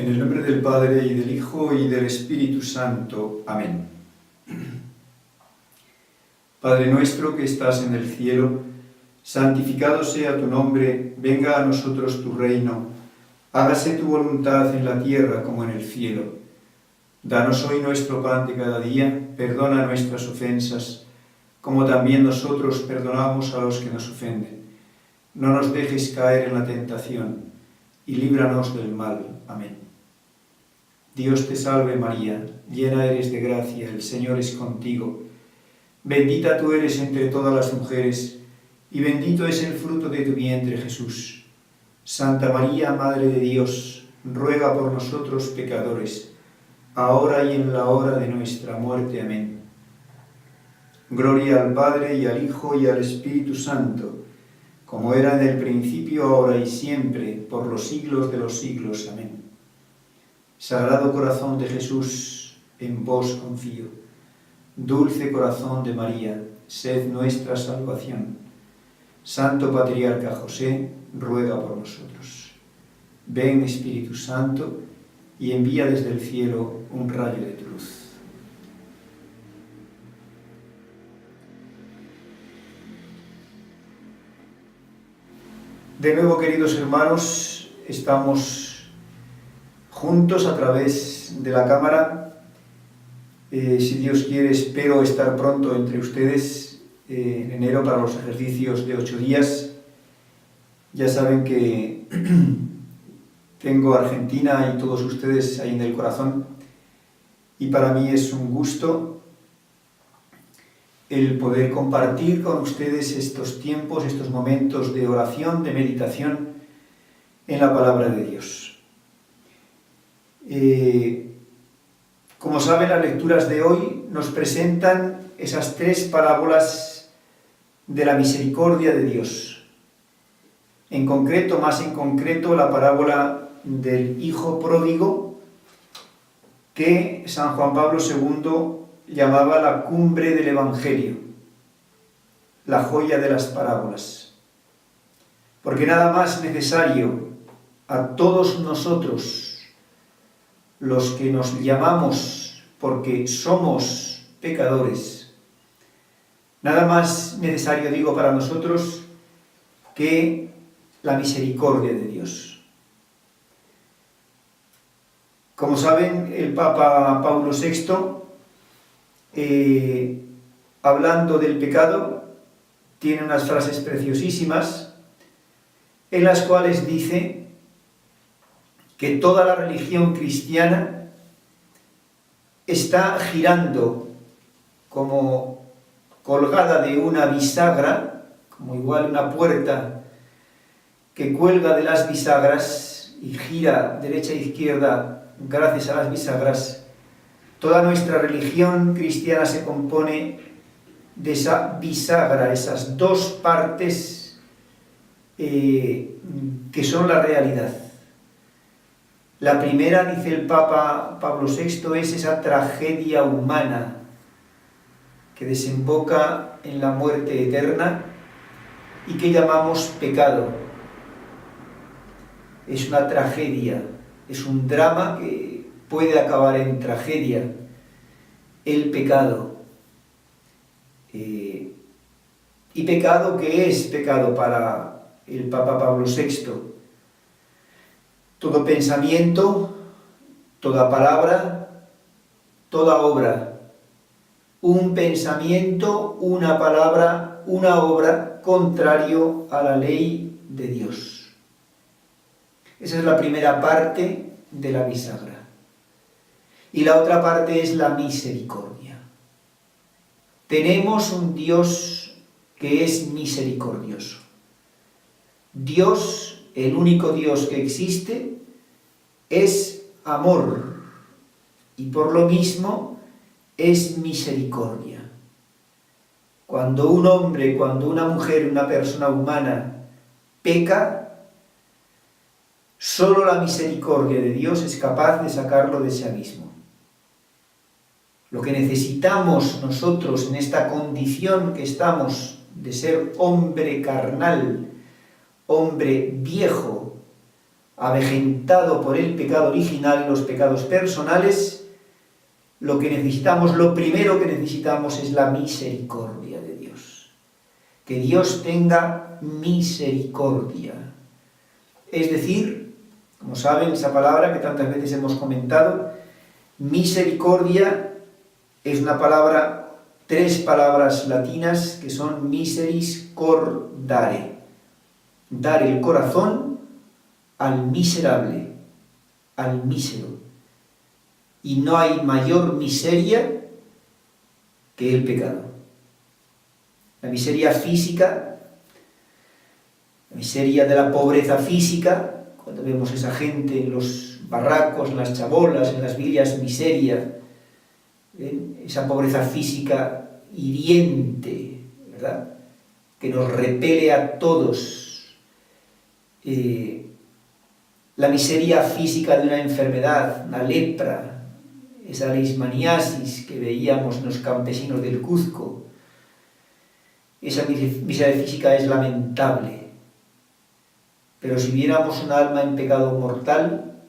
En el nombre del Padre, y del Hijo, y del Espíritu Santo. Amén. Padre nuestro que estás en el cielo, santificado sea tu nombre, venga a nosotros tu reino, hágase tu voluntad en la tierra como en el cielo. Danos hoy nuestro pan de cada día, perdona nuestras ofensas, como también nosotros perdonamos a los que nos ofenden. No nos dejes caer en la tentación, y líbranos del mal. Amén. Dios te salve María, llena eres de gracia, el Señor es contigo. Bendita tú eres entre todas las mujeres, y bendito es el fruto de tu vientre, Jesús. Santa María, Madre de Dios, ruega por nosotros pecadores, ahora y en la hora de nuestra muerte. Amén. Gloria al Padre, y al Hijo, y al Espíritu Santo, como era en el principio, ahora y siempre, por los siglos de los siglos. Amén. Sagrado corazón de Jesús, en vos confío. Dulce corazón de María, sed nuestra salvación. Santo Patriarca José, ruega por nosotros. Ven, Espíritu Santo, y envía desde el cielo un rayo de tu luz. De nuevo, queridos hermanos, estamos juntos a través de la cámara. Si Dios quiere, espero estar pronto entre ustedes en enero para los ejercicios de 8 días. Ya saben que tengo a Argentina y todos ustedes ahí en el corazón, y para mí es un gusto el poder compartir con ustedes estos tiempos, estos momentos de oración, de meditación en la palabra de Dios. Como saben, las lecturas de hoy nos presentan esas 3 parábolas de la misericordia de Dios. Más en concreto, la parábola del hijo pródigo, que San Juan Pablo II llamaba la cumbre del Evangelio, la joya de las parábolas. Porque nada más necesario a todos nosotros, los que nos llamamos porque somos pecadores, nada más necesario, digo, para nosotros que la misericordia de Dios. Como saben, el Papa Paulo VI, hablando del pecado, tiene unas frases preciosísimas en las cuales dice que toda la religión cristiana está girando como colgada de una bisagra, como igual una puerta que cuelga de las bisagras y gira derecha e izquierda gracias a las bisagras. Toda nuestra religión cristiana se compone de esa bisagra, esas 2 partes que son la realidad. La primera, dice el Papa Pablo VI, es esa tragedia humana que desemboca en la muerte eterna y que llamamos pecado. Es una tragedia, es un drama que puede acabar en tragedia, el pecado. ¿Y pecado qué es pecado para el Papa Pablo VI? Todo pensamiento, toda palabra, toda obra. Un pensamiento, una palabra, una obra contrario a la ley de Dios. Esa es la primera parte de la bisagra. Y la otra parte es la misericordia. Tenemos un Dios que es misericordioso. Dios, el único Dios que existe, es amor y por lo mismo es misericordia. Cuando un hombre, cuando una mujer, una persona humana peca, solo la misericordia de Dios es capaz de sacarlo de ese abismo. Lo que necesitamos nosotros en esta condición que estamos de ser hombre carnal, hombre viejo, avejentado por el pecado original y los pecados personales, lo primero que necesitamos es la misericordia de Dios. Que Dios tenga misericordia. Es decir, como saben, esa palabra que tantas veces hemos comentado, misericordia es una palabra, 3 palabras latinas que son miseris cordare. Dar el corazón al miserable, al mísero. Y no hay mayor miseria que el pecado. La miseria física, la miseria de la pobreza física, cuando vemos a esa gente en los barracos, en las chabolas, en las villas, miseria, ¿ven? Esa pobreza física hiriente, ¿verdad?, que nos repele a todos. La miseria física de una enfermedad, una lepra, esa leishmaniasis que veíamos en los campesinos del Cuzco, esa miseria física es lamentable. Pero si viéramos un alma en pecado mortal,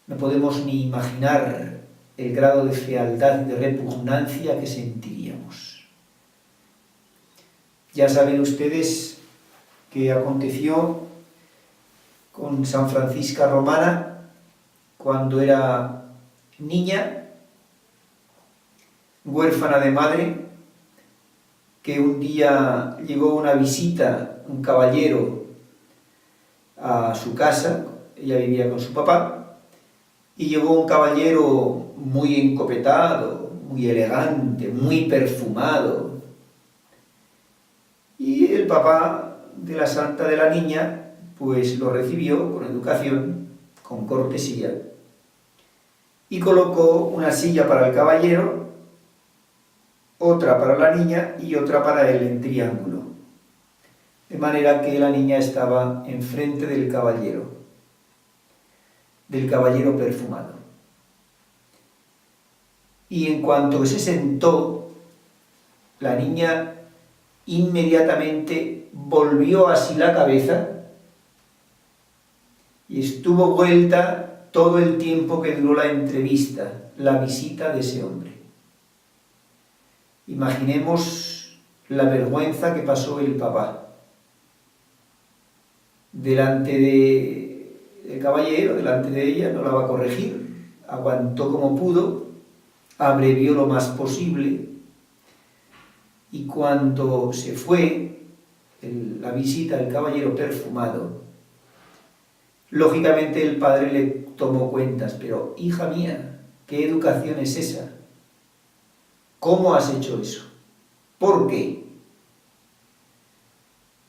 no podemos ni imaginar el grado de fealdad y de repugnancia que sentiríamos. Ya saben ustedes que aconteció con San Francisca Romana cuando era niña, huérfana de madre, que un día llegó una visita, un caballero, a su casa. Ella vivía con su papá, y llegó un caballero muy encopetado, muy elegante, muy perfumado, y el papá de la santa de la niña pues lo recibió con educación, con cortesía, y colocó una silla para el caballero, otra para la niña y otra para él en triángulo, de manera que la niña estaba enfrente del caballero perfumado. Y en cuanto que se sentó, la niña inmediatamente volvió así la cabeza y estuvo vuelta todo el tiempo que duró la entrevista, la visita de ese hombre. Imaginemos la vergüenza que pasó el papá delante del caballero, delante de ella. No la va a corregir, aguantó como pudo, abrevió lo más posible, y cuando se fue la visita del caballero perfumado, lógicamente el padre le tomó cuentas. Pero, hija mía, ¿qué educación es esa? ¿Cómo has hecho eso? ¿Por qué?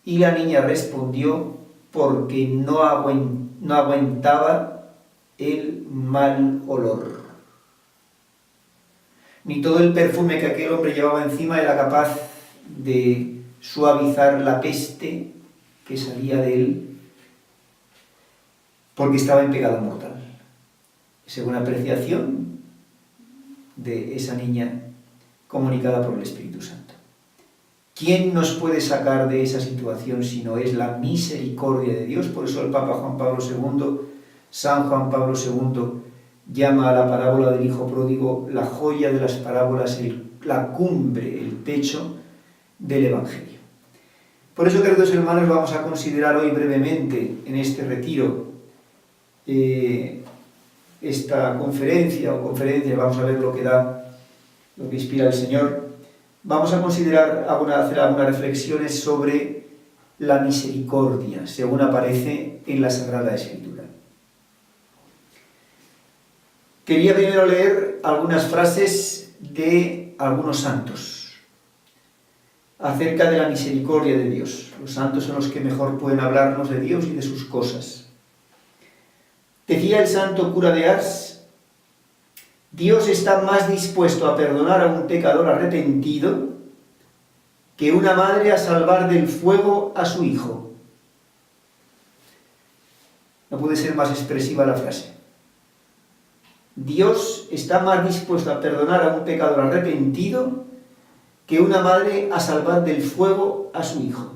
Y la niña respondió: porque no aguantaba el mal olor. Ni todo el perfume que aquel hombre llevaba encima era capaz de suavizar la peste que salía de él, porque estaba en pecado mortal. Según apreciación de esa niña comunicada por el Espíritu Santo. ¿Quién nos puede sacar de esa situación si no es la misericordia de Dios? Por eso el Papa Juan Pablo II, San Juan Pablo II, llama a la parábola del Hijo Pródigo la joya de las parábolas, la cumbre, el techo del Evangelio. Por eso, queridos hermanos, vamos a considerar hoy brevemente en este retiro esta conferencia, vamos a ver lo que da, lo que inspira el Señor. Vamos a considerar, hacer algunas reflexiones sobre la misericordia, según aparece en la Sagrada Escritura. Quería primero leer algunas frases de algunos santos acerca de la misericordia de Dios. Los santos son los que mejor pueden hablarnos de Dios y de sus cosas. Decía el santo cura de Ars: Dios está más dispuesto a perdonar a un pecador arrepentido que una madre a salvar del fuego a su hijo. No puede ser más expresiva la frase. Dios está más dispuesto a perdonar a un pecador arrepentido que una madre a salvar del fuego a su hijo.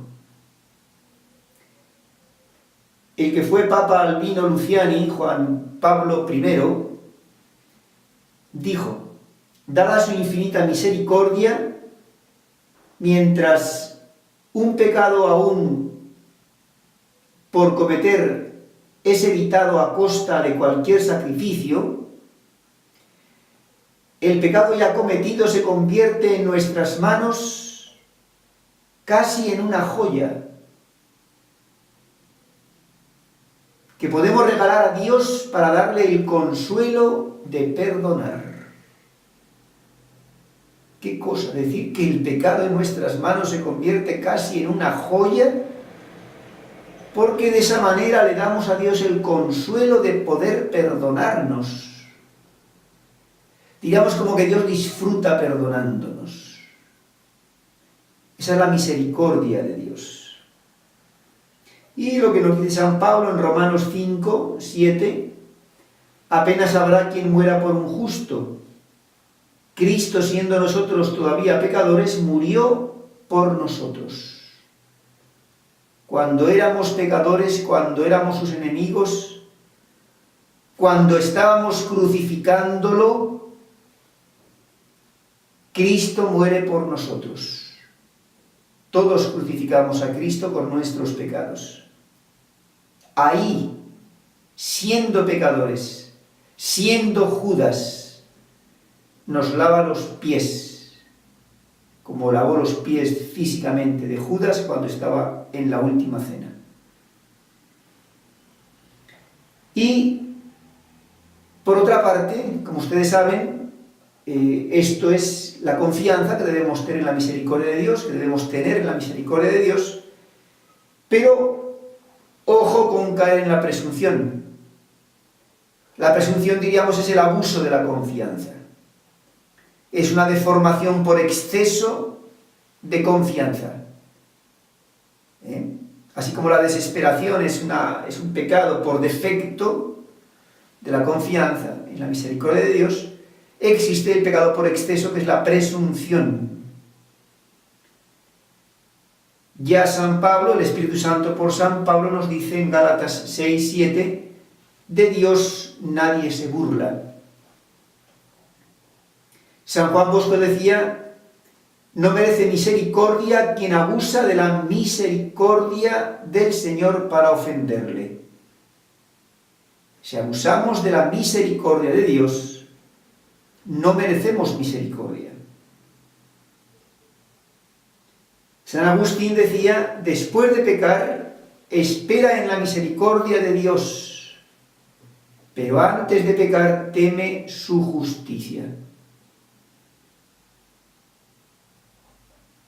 el que fue Papa Albino Luciani, Juan Pablo I, dijo: dada su infinita misericordia, mientras un pecado aún por cometer es evitado a costa de cualquier sacrificio, el pecado ya cometido se convierte en nuestras manos casi en una joya que podemos regalar a Dios para darle el consuelo de perdonar. ¿Qué cosa? Decir que el pecado en nuestras manos se convierte casi en una joya, porque de esa manera le damos a Dios el consuelo de poder perdonarnos. Digamos como que Dios disfruta perdonándonos. Esa es la misericordia de Dios. Y lo que nos dice San Pablo en Romanos 5, 7, apenas habrá quien muera por un justo. Cristo, siendo nosotros todavía pecadores, murió por nosotros. Cuando éramos pecadores, cuando éramos sus enemigos, cuando estábamos crucificándolo, Cristo muere por nosotros. Todos crucificamos a Cristo con nuestros pecados. Ahí, siendo pecadores, siendo Judas, nos lava los pies, como lavó los pies físicamente de Judas cuando estaba en la última cena. Y, por otra parte, como ustedes saben, esto es la confianza que debemos tener en la misericordia de Dios, pero ojo con caer en la presunción. La presunción, diríamos, es el abuso de la confianza. Es una deformación por exceso de confianza. Así como la desesperación es un pecado por defecto de la confianza en la misericordia de Dios, existe el pecado por exceso, que es la presunción. Ya San Pablo, el Espíritu Santo por San Pablo, nos dice en Gálatas 6, 7, de Dios nadie se burla. San Juan Bosco decía: no merece misericordia quien abusa de la misericordia del Señor para ofenderle. Si abusamos de la misericordia de Dios, no merecemos misericordia. San Agustín decía: después de pecar, espera en la misericordia de Dios, pero antes de pecar, teme su justicia.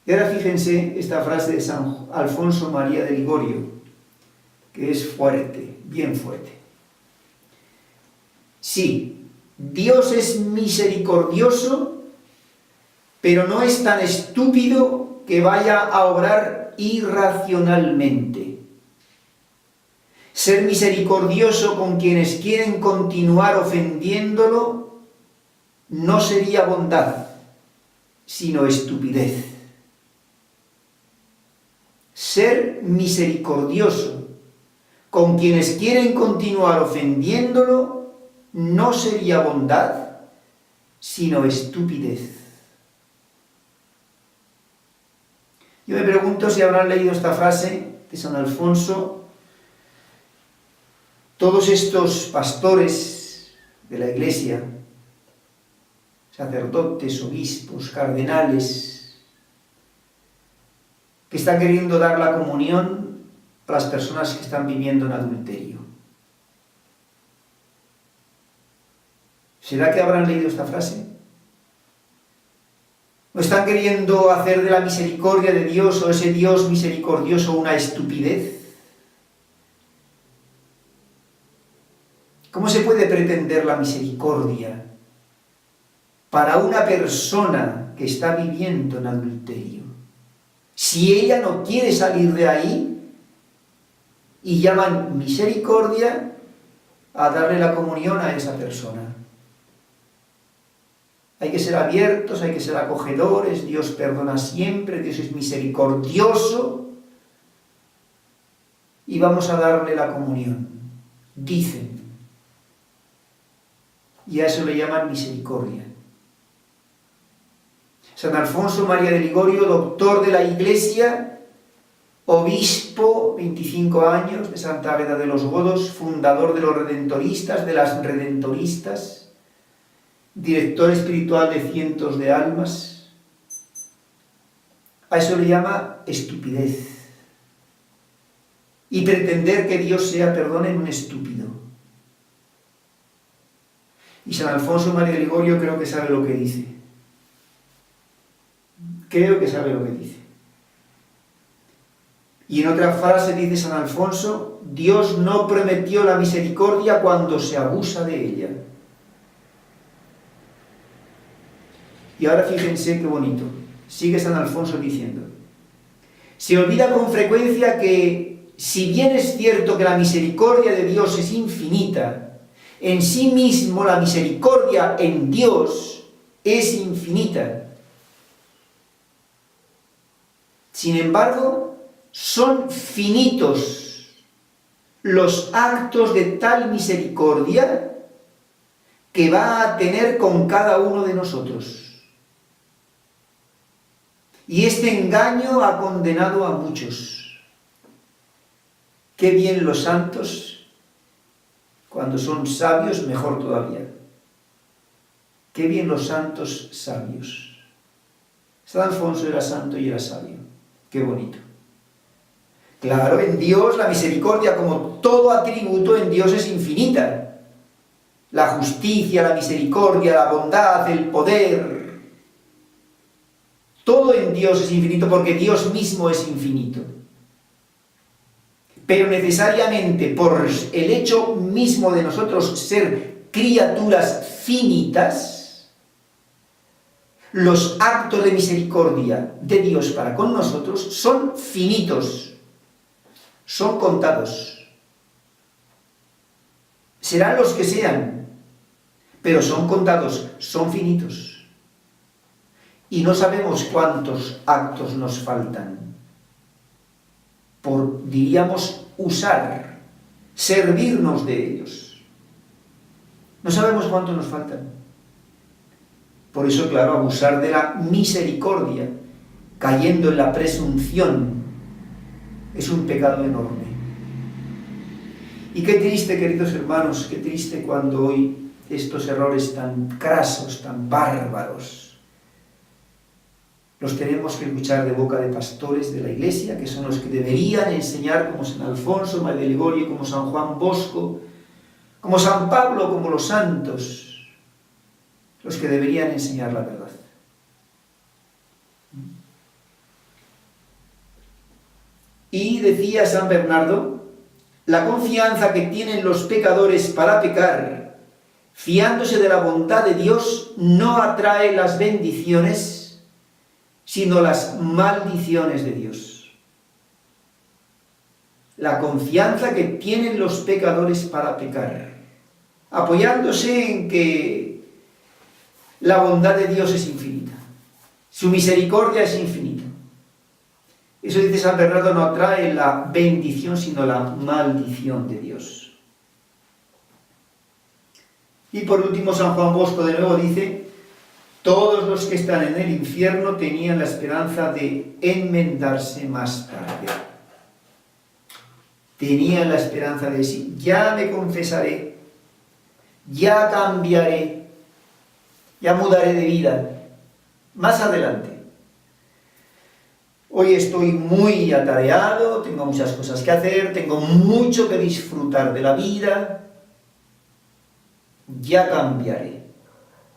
Y ahora fíjense esta frase de San Alfonso María de Ligorio, que es fuerte, bien fuerte. Sí, Dios es misericordioso, pero no es tan estúpido que vaya a obrar irracionalmente. Ser misericordioso con quienes quieren continuar ofendiéndolo no sería bondad, sino estupidez. Ser misericordioso con quienes quieren continuar ofendiéndolo no sería bondad, sino estupidez. Yo me pregunto si habrán leído esta frase de San Alfonso todos estos pastores de la Iglesia, sacerdotes, obispos, cardenales, que están queriendo dar la comunión a las personas que están viviendo en adulterio. ¿Será que habrán leído esta frase? ¿O están queriendo hacer de la misericordia de Dios o ese Dios misericordioso una estupidez? ¿Cómo se puede pretender la misericordia para una persona que está viviendo en adulterio? Si ella no quiere salir de ahí, y llaman misericordia a darle la comunión a esa persona. Hay que ser abiertos, hay que ser acogedores, Dios perdona siempre, Dios es misericordioso y vamos a darle la comunión. Dicen. Y a eso le llaman misericordia. San Alfonso María de Ligorio, doctor de la Iglesia, obispo, 25 años, de Santa Águeda de los Godos, fundador de los redentoristas, de las redentoristas, director espiritual de cientos de almas. A eso le llama estupidez. Y pretender que Dios sea, perdonen, un estúpido. Y San Alfonso María de Ligorio creo que sabe lo que dice. Creo que sabe lo que dice. Y en otra frase dice San Alfonso, Dios no prometió la misericordia cuando se abusa de ella. Y ahora fíjense qué bonito. Sigue San Alfonso diciendo, se olvida con frecuencia que, si bien es cierto que la misericordia de Dios es infinita, en sí mismo la misericordia en Dios es infinita. Sin embargo, son finitos los actos de tal misericordia que va a tener con cada uno de nosotros. Y este engaño ha condenado a muchos. Qué bien los santos, cuando son sabios, mejor todavía. Qué bien los santos sabios. San Alfonso era santo y era sabio. Qué bonito. Claro, en Dios la misericordia, como todo atributo en Dios, es infinita. La justicia, la misericordia, la bondad, el poder. Todo en Dios es infinito porque Dios mismo es infinito. Pero necesariamente por el hecho mismo de nosotros ser criaturas finitas, los actos de misericordia de Dios para con nosotros son finitos, son contados. Serán los que sean, pero son contados, son finitos. Y no sabemos cuántos actos nos faltan por, diríamos, usar, servirnos de ellos. No sabemos cuántos nos faltan. Por eso, claro, abusar de la misericordia, cayendo en la presunción, es un pecado enorme. Y qué triste, queridos hermanos, qué triste cuando hoy estos errores tan crasos, tan bárbaros, los tenemos que escuchar de boca de pastores de la Iglesia, que son los que deberían enseñar, como San Alfonso María de Ligorio, como San Juan Bosco, como San Pablo, como los santos, los que deberían enseñar la verdad. Y decía San Bernardo, la confianza que tienen los pecadores para pecar, fiándose de la bondad de Dios, no atrae las bendiciones, sino las maldiciones de Dios. La confianza que tienen los pecadores para pecar, apoyándose en que la bondad de Dios es infinita, su misericordia es infinita. Eso dice San Bernardo, no atrae la bendición, sino la maldición de Dios. Y por último, San Juan Bosco de nuevo dice, todos los que están en el infierno tenían la esperanza de enmendarse más tarde. Tenían la esperanza de decir, ya me confesaré, ya cambiaré, ya mudaré de vida, más adelante. Hoy estoy muy atareado, tengo muchas cosas que hacer, tengo mucho que disfrutar de la vida, ya cambiaré,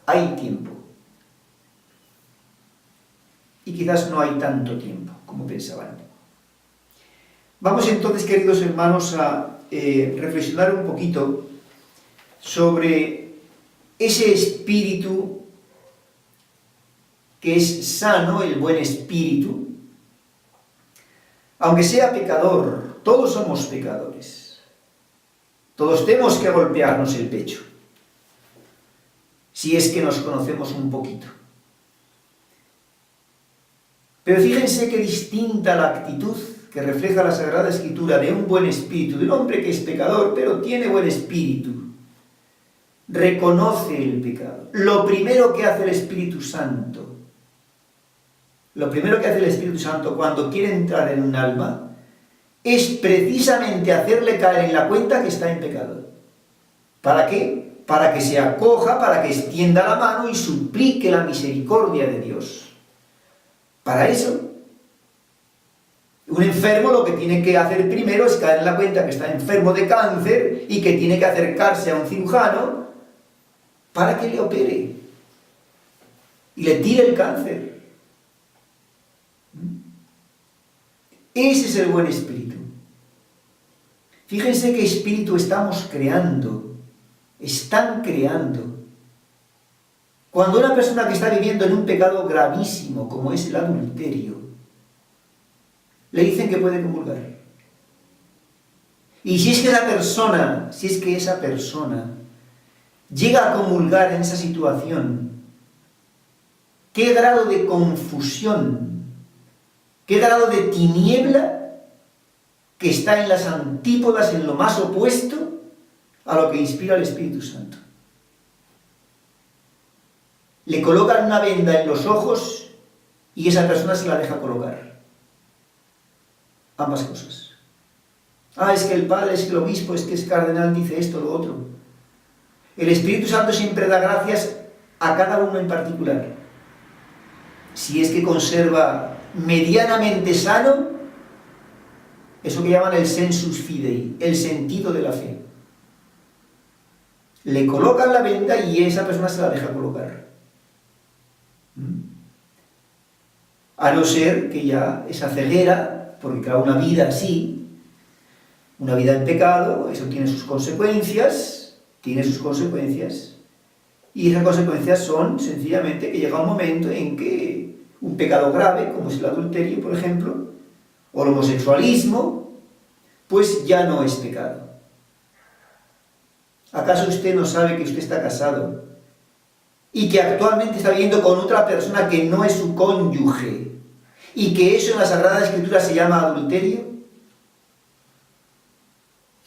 hay tiempo. Y quizás no hay tanto tiempo como pensaban. Vamos entonces, queridos hermanos, a reflexionar un poquito sobre ese espíritu que es sano, el buen espíritu. Aunque sea pecador, todos somos pecadores. Todos tenemos que golpearnos el pecho, si es que nos conocemos un poquito. Pero fíjense qué distinta la actitud que refleja la Sagrada Escritura de un buen espíritu, de un hombre que es pecador, pero tiene buen espíritu, reconoce el pecado. Lo primero que hace el Espíritu Santo, cuando quiere entrar en un alma, es precisamente hacerle caer en la cuenta que está en pecado. ¿Para qué? Para que se acoja, para que extienda la mano y suplique la misericordia de Dios. Para eso, un enfermo lo que tiene que hacer primero es caer en la cuenta que está enfermo de cáncer y que tiene que acercarse a un cirujano para que le opere y le tire el cáncer. Ese es el buen espíritu. Fíjense qué espíritu estamos creando. Están creando. Cuando una persona que está viviendo en un pecado gravísimo, como es el adulterio, le dicen que puede comulgar. Y si es que esa persona llega a comulgar en esa situación, ¿qué grado de confusión, qué grado de tiniebla que está en las antípodas, en lo más opuesto a lo que inspira el Espíritu Santo? Le colocan una venda en los ojos y esa persona se la deja colocar. Ambas cosas. Es que el padre, es que el obispo, es que es cardenal, dice esto, lo otro. El Espíritu Santo siempre da gracias a cada uno en particular. Si es que conserva medianamente sano eso que llaman el sensus fidei, el sentido de la fe. Le colocan la venda y esa persona se la deja colocar. A no ser que ya esa ceguera, porque claro, una vida así, una vida en pecado, eso tiene sus consecuencias, y esas consecuencias son sencillamente que llega un momento en que un pecado grave, como es el adulterio, por ejemplo, o el homosexualismo, pues ya no es pecado. ¿Acaso usted no sabe que usted está casado y que actualmente está viviendo con otra persona que no es su cónyuge y que eso en la Sagrada Escritura se llama adulterio?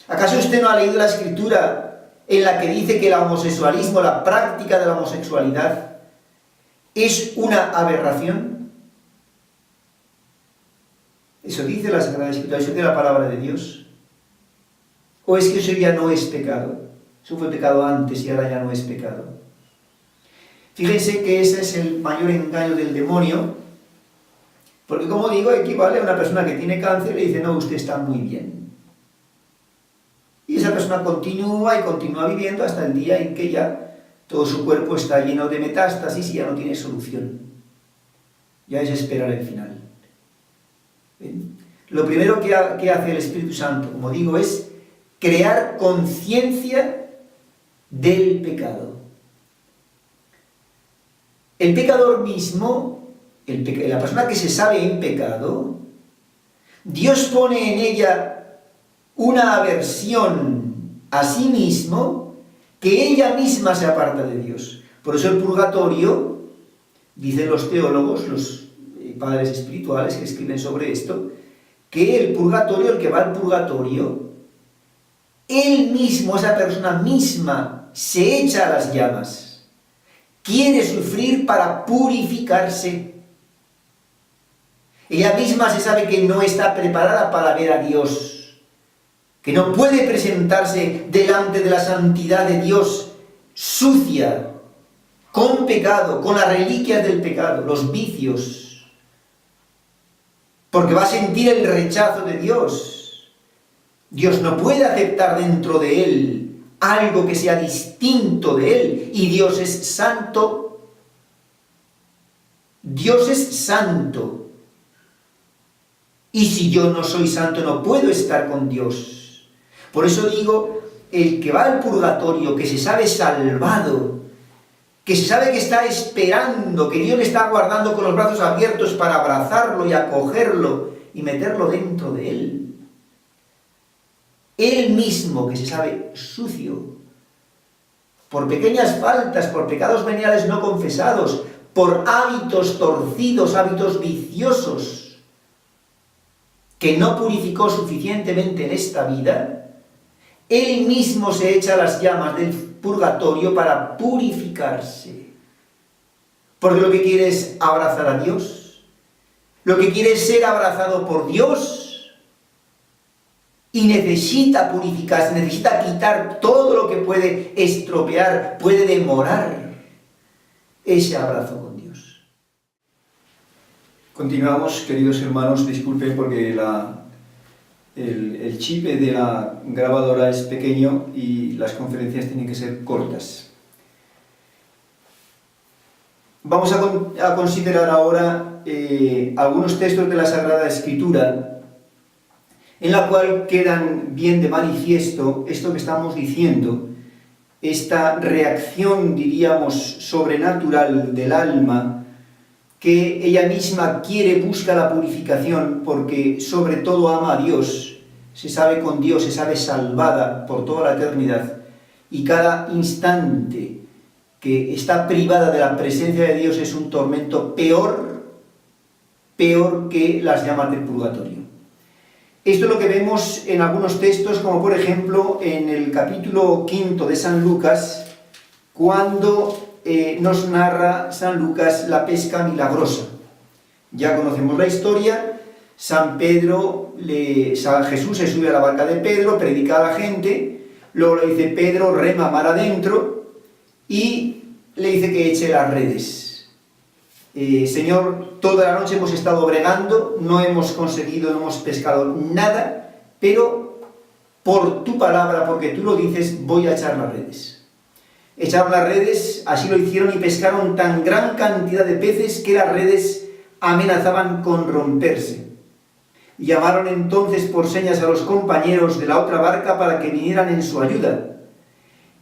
¿Acaso usted no ha leído la Escritura en la que dice que el homosexualismo, la práctica de la homosexualidad, es una aberración? Eso dice la Sagrada Escritura, eso dice la palabra de Dios. ¿O es que eso ya no es pecado? Eso fue pecado antes y ahora ya no es pecado. Fíjense que ese es el mayor engaño del demonio, porque como digo, equivale a una persona que tiene cáncer y le dice, no, usted está muy bien. Y esa persona continúa y continúa viviendo hasta el día en que ya todo su cuerpo está lleno de metástasis y ya no tiene solución. Ya es esperar el final. ¿Ven? Lo primero que hace el Espíritu Santo, como digo, es crear conciencia del pecado. El pecador mismo, la persona que se sabe en pecado, Dios pone en ella una aversión a sí mismo que ella misma se aparta de Dios. Por eso el purgatorio, dicen los teólogos, los padres espirituales que escriben sobre esto, que el purgatorio, el que va al purgatorio, él mismo, esa persona misma, se echa a las llamas. Quiere sufrir para purificarse. Ella misma se sabe que no está preparada para ver a Dios, que no puede presentarse delante de la santidad de Dios sucia, con pecado, con las reliquias del pecado, los vicios, porque va a sentir el rechazo de Dios. Dios no puede aceptar dentro de él algo que sea distinto de él, y Dios es santo. Dios es santo. Y si yo no soy santo, no puedo estar con Dios. Por eso digo, el que va al purgatorio, que se sabe salvado, que se sabe que está esperando, que Dios le está guardando con los brazos abiertos para abrazarlo y acogerlo y meterlo dentro de él. Él mismo, que se sabe sucio, por pequeñas faltas, por pecados veniales no confesados, por hábitos torcidos, hábitos viciosos, que no purificó suficientemente en esta vida, él mismo se echa a las llamas del purgatorio para purificarse. Porque lo que quiere es abrazar a Dios, lo que quiere es ser abrazado por Dios, y necesita purificarse, necesita quitar todo lo que puede estropear, puede demorar ese abrazo con Dios. Continuamos, queridos hermanos, disculpen porque el chip de la grabadora es pequeño y las conferencias tienen que ser cortas. Vamos a considerar ahora algunos textos de la Sagrada Escritura en la cual quedan bien de manifiesto esto que estamos diciendo, esta reacción, diríamos, sobrenatural del alma, que ella misma quiere, busca la purificación, porque sobre todo ama a Dios, se sabe con Dios, se sabe salvada por toda la eternidad, y cada instante que está privada de la presencia de Dios es un tormento peor que las llamas del purgatorio. Esto es lo que vemos en algunos textos, como por ejemplo en el capítulo 5 de San Lucas, cuando nos narra San Lucas la pesca milagrosa. Ya conocemos la historia. Jesús se sube a la barca de Pedro, predica a la gente, luego le dice: Pedro, rema mar adentro, y le dice que eche las redes. Señor, toda la noche hemos estado bregando, no hemos pescado nada, pero por tu palabra, porque tú lo dices, voy a echar las redes. Echaron las redes, así lo hicieron, y pescaron tan gran cantidad de peces que las redes amenazaban con romperse. Llamaron entonces por señas a los compañeros de la otra barca para que vinieran en su ayuda,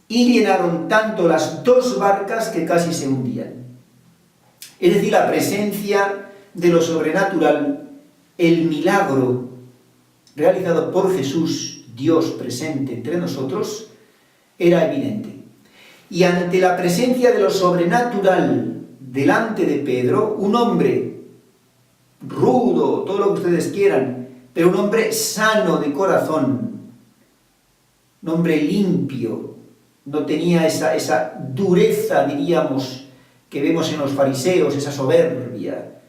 y llenaron tanto las dos barcas que casi se hundían. Es decir, la presencia de lo sobrenatural, el milagro realizado por Jesús, Dios presente entre nosotros, era evidente. Y ante la presencia de lo sobrenatural delante de Pedro, un hombre rudo, todo lo que ustedes quieran, pero un hombre sano de corazón, un hombre limpio, no tenía esa dureza, diríamos, que vemos en los fariseos, esa soberbia.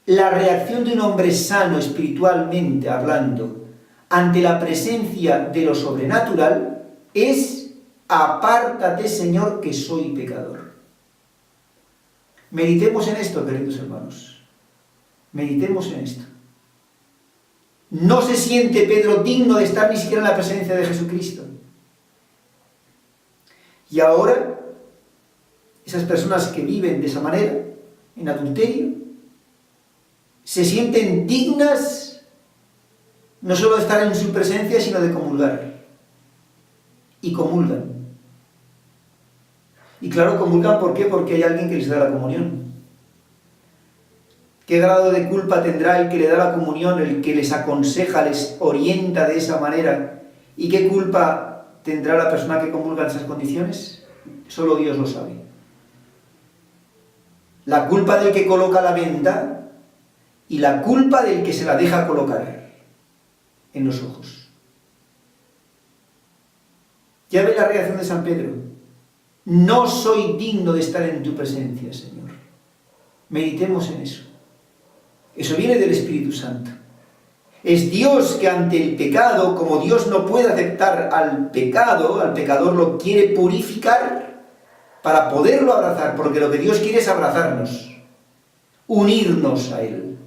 La reacción de un hombre sano espiritualmente hablando ante la presencia de lo sobrenatural es: apártate, Señor, que soy pecador. Meditemos en esto, queridos hermanos. Meditemos en esto. No se siente Pedro digno de estar ni siquiera en la presencia de Jesucristo. Y ahora, esas personas que viven de esa manera, en adulterio, se sienten dignas no solo de estar en su presencia, sino de comulgar. Y comulgan. Y claro, comulgan, ¿por qué? Porque hay alguien que les da la comunión. ¿Qué grado de culpa tendrá el que le da la comunión, el que les aconseja, les orienta de esa manera? ¿Y qué culpa tendrá la persona que comulga en esas condiciones? Solo Dios lo sabe. La culpa del que coloca la venda y la culpa del que se la deja colocar en los ojos. Ya ve la reacción de San Pedro. No soy digno de estar en tu presencia, Señor. Meditemos en eso. Eso viene del Espíritu Santo. Es Dios que ante el pecado, como Dios no puede aceptar al pecador lo quiere purificar para poderlo abrazar, porque lo que Dios quiere es abrazarnos, unirnos a Él.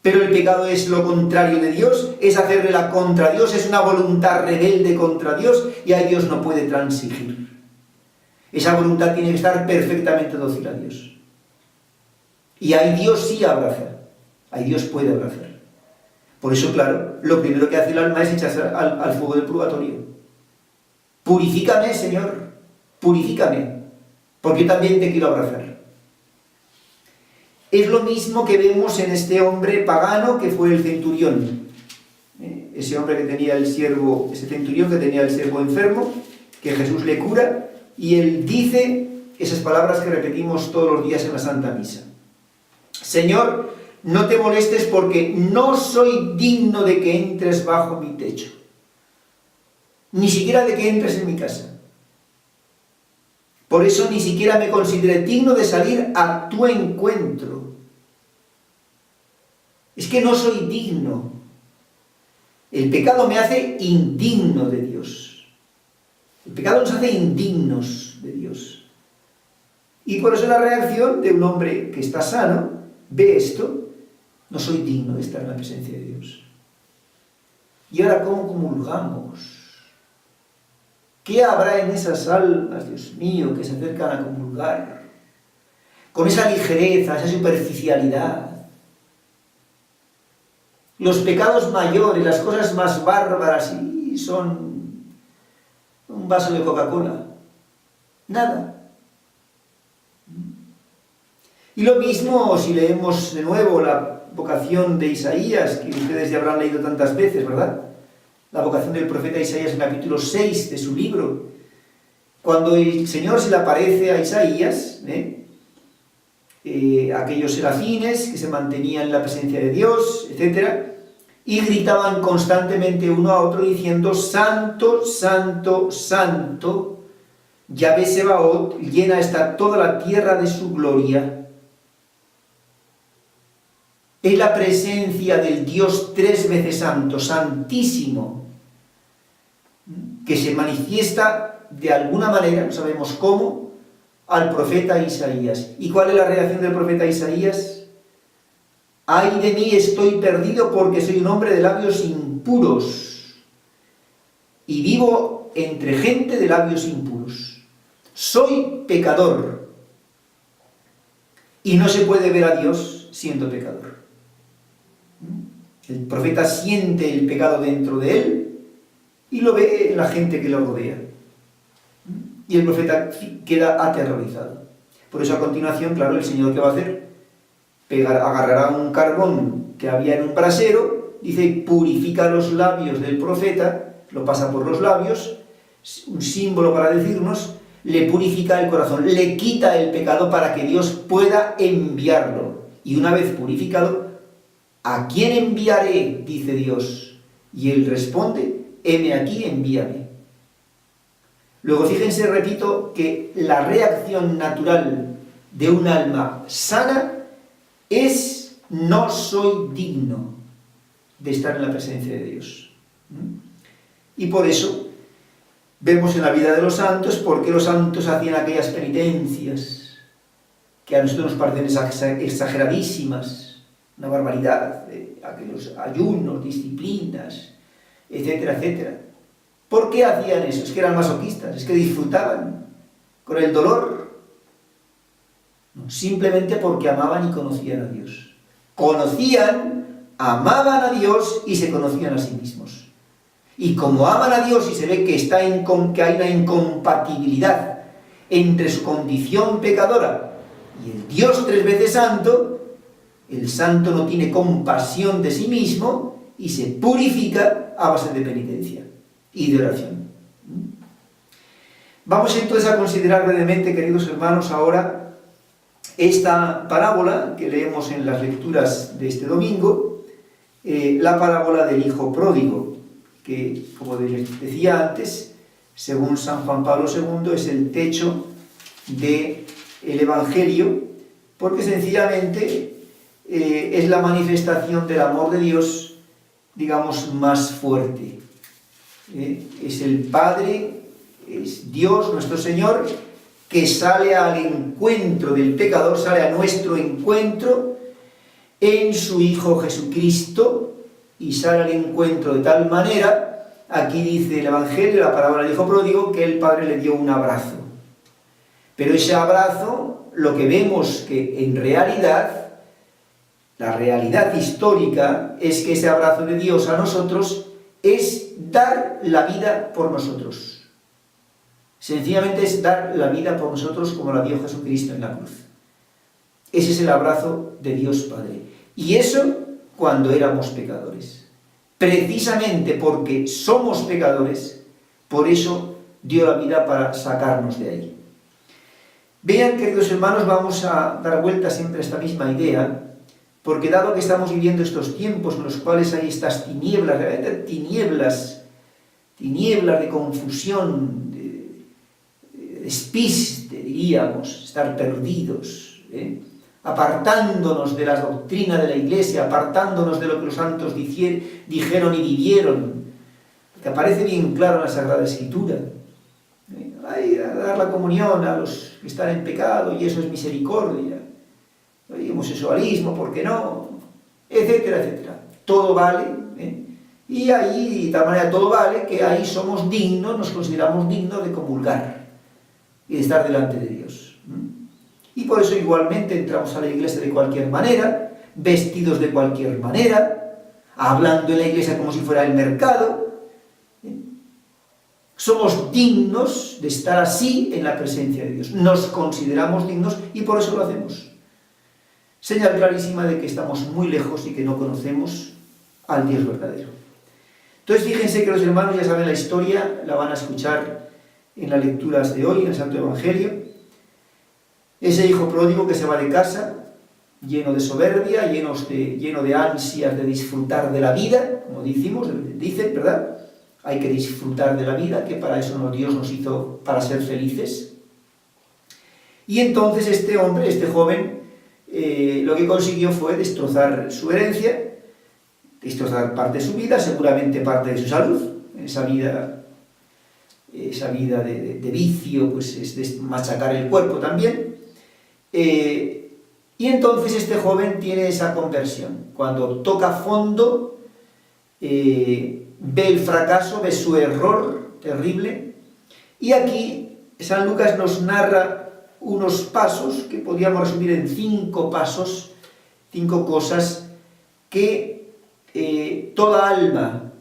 Pero el pecado es lo contrario de Dios, es hacerle la contra Dios, es una voluntad rebelde contra Dios, y ahí Dios no puede transigir. Esa voluntad tiene que estar perfectamente dócil a Dios. Y ahí Dios sí abraza, ahí Dios puede abrazar. Por eso, claro, lo primero que hace el alma es echarse al fuego del purgatorio. Purifícame, Señor, purifícame, porque yo también te quiero abrazar. Es lo mismo que vemos en este hombre pagano que fue el centurión. Ese hombre que tenía ese centurión que tenía el siervo enfermo, que Jesús le cura, y él dice esas palabras que repetimos todos los días en la Santa Misa. Señor, no te molestes porque no soy digno de que entres bajo mi techo, ni siquiera de que entres en mi casa. Por eso ni siquiera me consideré digno de salir a tu encuentro. Es que no soy digno. El pecado me hace indigno de Dios. El pecado nos hace indignos de Dios. Y por eso la reacción de un hombre que está sano, ve esto, no soy digno de estar en la presencia de Dios. Y ahora, ¿cómo comulgamos? ¿Qué habrá en esas almas, Dios mío, que se acercan a comulgar? Con esa ligereza, esa superficialidad. Los pecados mayores, las cosas más bárbaras, y son un vaso de Coca-Cola. Nada. Y lo mismo si leemos de nuevo la vocación de Isaías, que ustedes ya habrán leído tantas veces, ¿verdad? La vocación del profeta Isaías en capítulo 6 de su libro. Cuando el Señor se le aparece a Isaías, aquellos serafines que se mantenían en la presencia de Dios, etc., y gritaban constantemente uno a otro diciendo: Santo, Santo, Santo, Yahvé Sebaot, llena está toda la tierra de su gloria. Es la presencia del Dios tres veces santo, santísimo, que se manifiesta de alguna manera, no sabemos cómo, al profeta Isaías. ¿Y cuál es la reacción del profeta Isaías? Ay de mí, estoy perdido porque soy un hombre de labios impuros y vivo entre gente de labios impuros. Soy pecador y no se puede ver a Dios siendo pecador. El profeta siente el pecado dentro de él y lo ve en la gente que lo rodea. Y el profeta queda aterrorizado. Por eso a continuación, claro, el Señor, ¿qué va a hacer? Agarrará un carbón que había en un brasero, dice, purifica los labios del profeta, lo pasa por los labios, un símbolo para decirnos, le purifica el corazón, le quita el pecado para que Dios pueda enviarlo. Y una vez purificado, ¿a quién enviaré?, dice Dios. Y él responde, heme aquí, envíame. Luego fíjense, repito, que la reacción natural de un alma sana es: no soy digno de estar en la presencia de Dios. Y por eso vemos en la vida de los santos por qué los santos hacían aquellas penitencias que a nosotros nos parecen exageradísimas, una barbaridad, aquellos ayunos, disciplinas, etcétera, etcétera. ¿Por qué hacían eso? Es que eran masoquistas, es que disfrutaban con el dolor. No, simplemente porque amaban y conocían a Dios. Conocían, amaban a Dios y se conocían a sí mismos. Y como aman a Dios y se ve que hay una incompatibilidad entre su condición pecadora y el Dios tres veces santo, el santo no tiene compasión de sí mismo y se purifica a base de penitencia y de oración. Vamos entonces a considerar brevemente, queridos hermanos, ahora esta parábola que leemos en las lecturas de este domingo, la parábola del hijo pródigo, que, como decía antes, según San Juan Pablo II, es el techo del Evangelio, porque sencillamente es la manifestación del amor de Dios, digamos, más fuerte. Es el Padre, es Dios, nuestro Señor, que sale al encuentro del pecador, sale a nuestro encuentro en su Hijo Jesucristo, y sale al encuentro de tal manera, aquí dice el Evangelio, la parábola del hijo pródigo, que el Padre le dio un abrazo. Pero ese abrazo, lo que vemos que en realidad, la realidad histórica, es que ese abrazo de Dios a nosotros es dar la vida por nosotros. Sencillamente es dar la vida por nosotros como la dio Jesucristo en la cruz. Ese es el abrazo de Dios Padre. Y eso cuando éramos pecadores. Precisamente porque somos pecadores, por eso dio la vida para sacarnos de ahí. Vean, queridos hermanos, vamos a dar vuelta siempre a esta misma idea, porque dado que estamos viviendo estos tiempos en los cuales hay estas tinieblas, realmente tinieblas de confusión, de despiste, diríamos, estar perdidos, apartándonos de la doctrina de la Iglesia, apartándonos de lo que los santos dijeron y vivieron, que aparece bien claro en la Sagrada Escritura. Hay a dar la comunión a los que están en pecado, y eso es misericordia. Hay homosexualismo, ¿por qué no? Etcétera, etcétera. Todo vale, y ahí, de tal manera, todo vale, que ahí somos dignos, nos consideramos dignos de comulgar y de estar delante de Dios. Y por eso igualmente entramos a la iglesia de cualquier manera, vestidos de cualquier manera, hablando en la iglesia como si fuera el mercado. Somos dignos de estar así en la presencia de Dios. Nos consideramos dignos y por eso lo hacemos. Señal clarísima de que estamos muy lejos y que no conocemos al Dios verdadero. Entonces fíjense que los hermanos ya saben la historia, la van a escuchar en las lecturas de hoy, en el Santo Evangelio. Ese hijo pródigo que se va de casa, lleno de soberbia, lleno de ansias de disfrutar de la vida, como dicen, ¿verdad? Hay que disfrutar de la vida, que para eso Dios nos hizo, para ser felices. Y entonces este hombre, este joven, lo que consiguió fue destrozar su herencia, destrozar parte de su vida, seguramente parte de su salud. Esa vida de vicio, pues es de machacar el cuerpo también. Y entonces este joven tiene esa conversión. Cuando toca fondo, ve el fracaso, ve su error terrible, y aquí San Lucas nos narra unos pasos que podríamos resumir en 5 pasos, 5 cosas que toda alma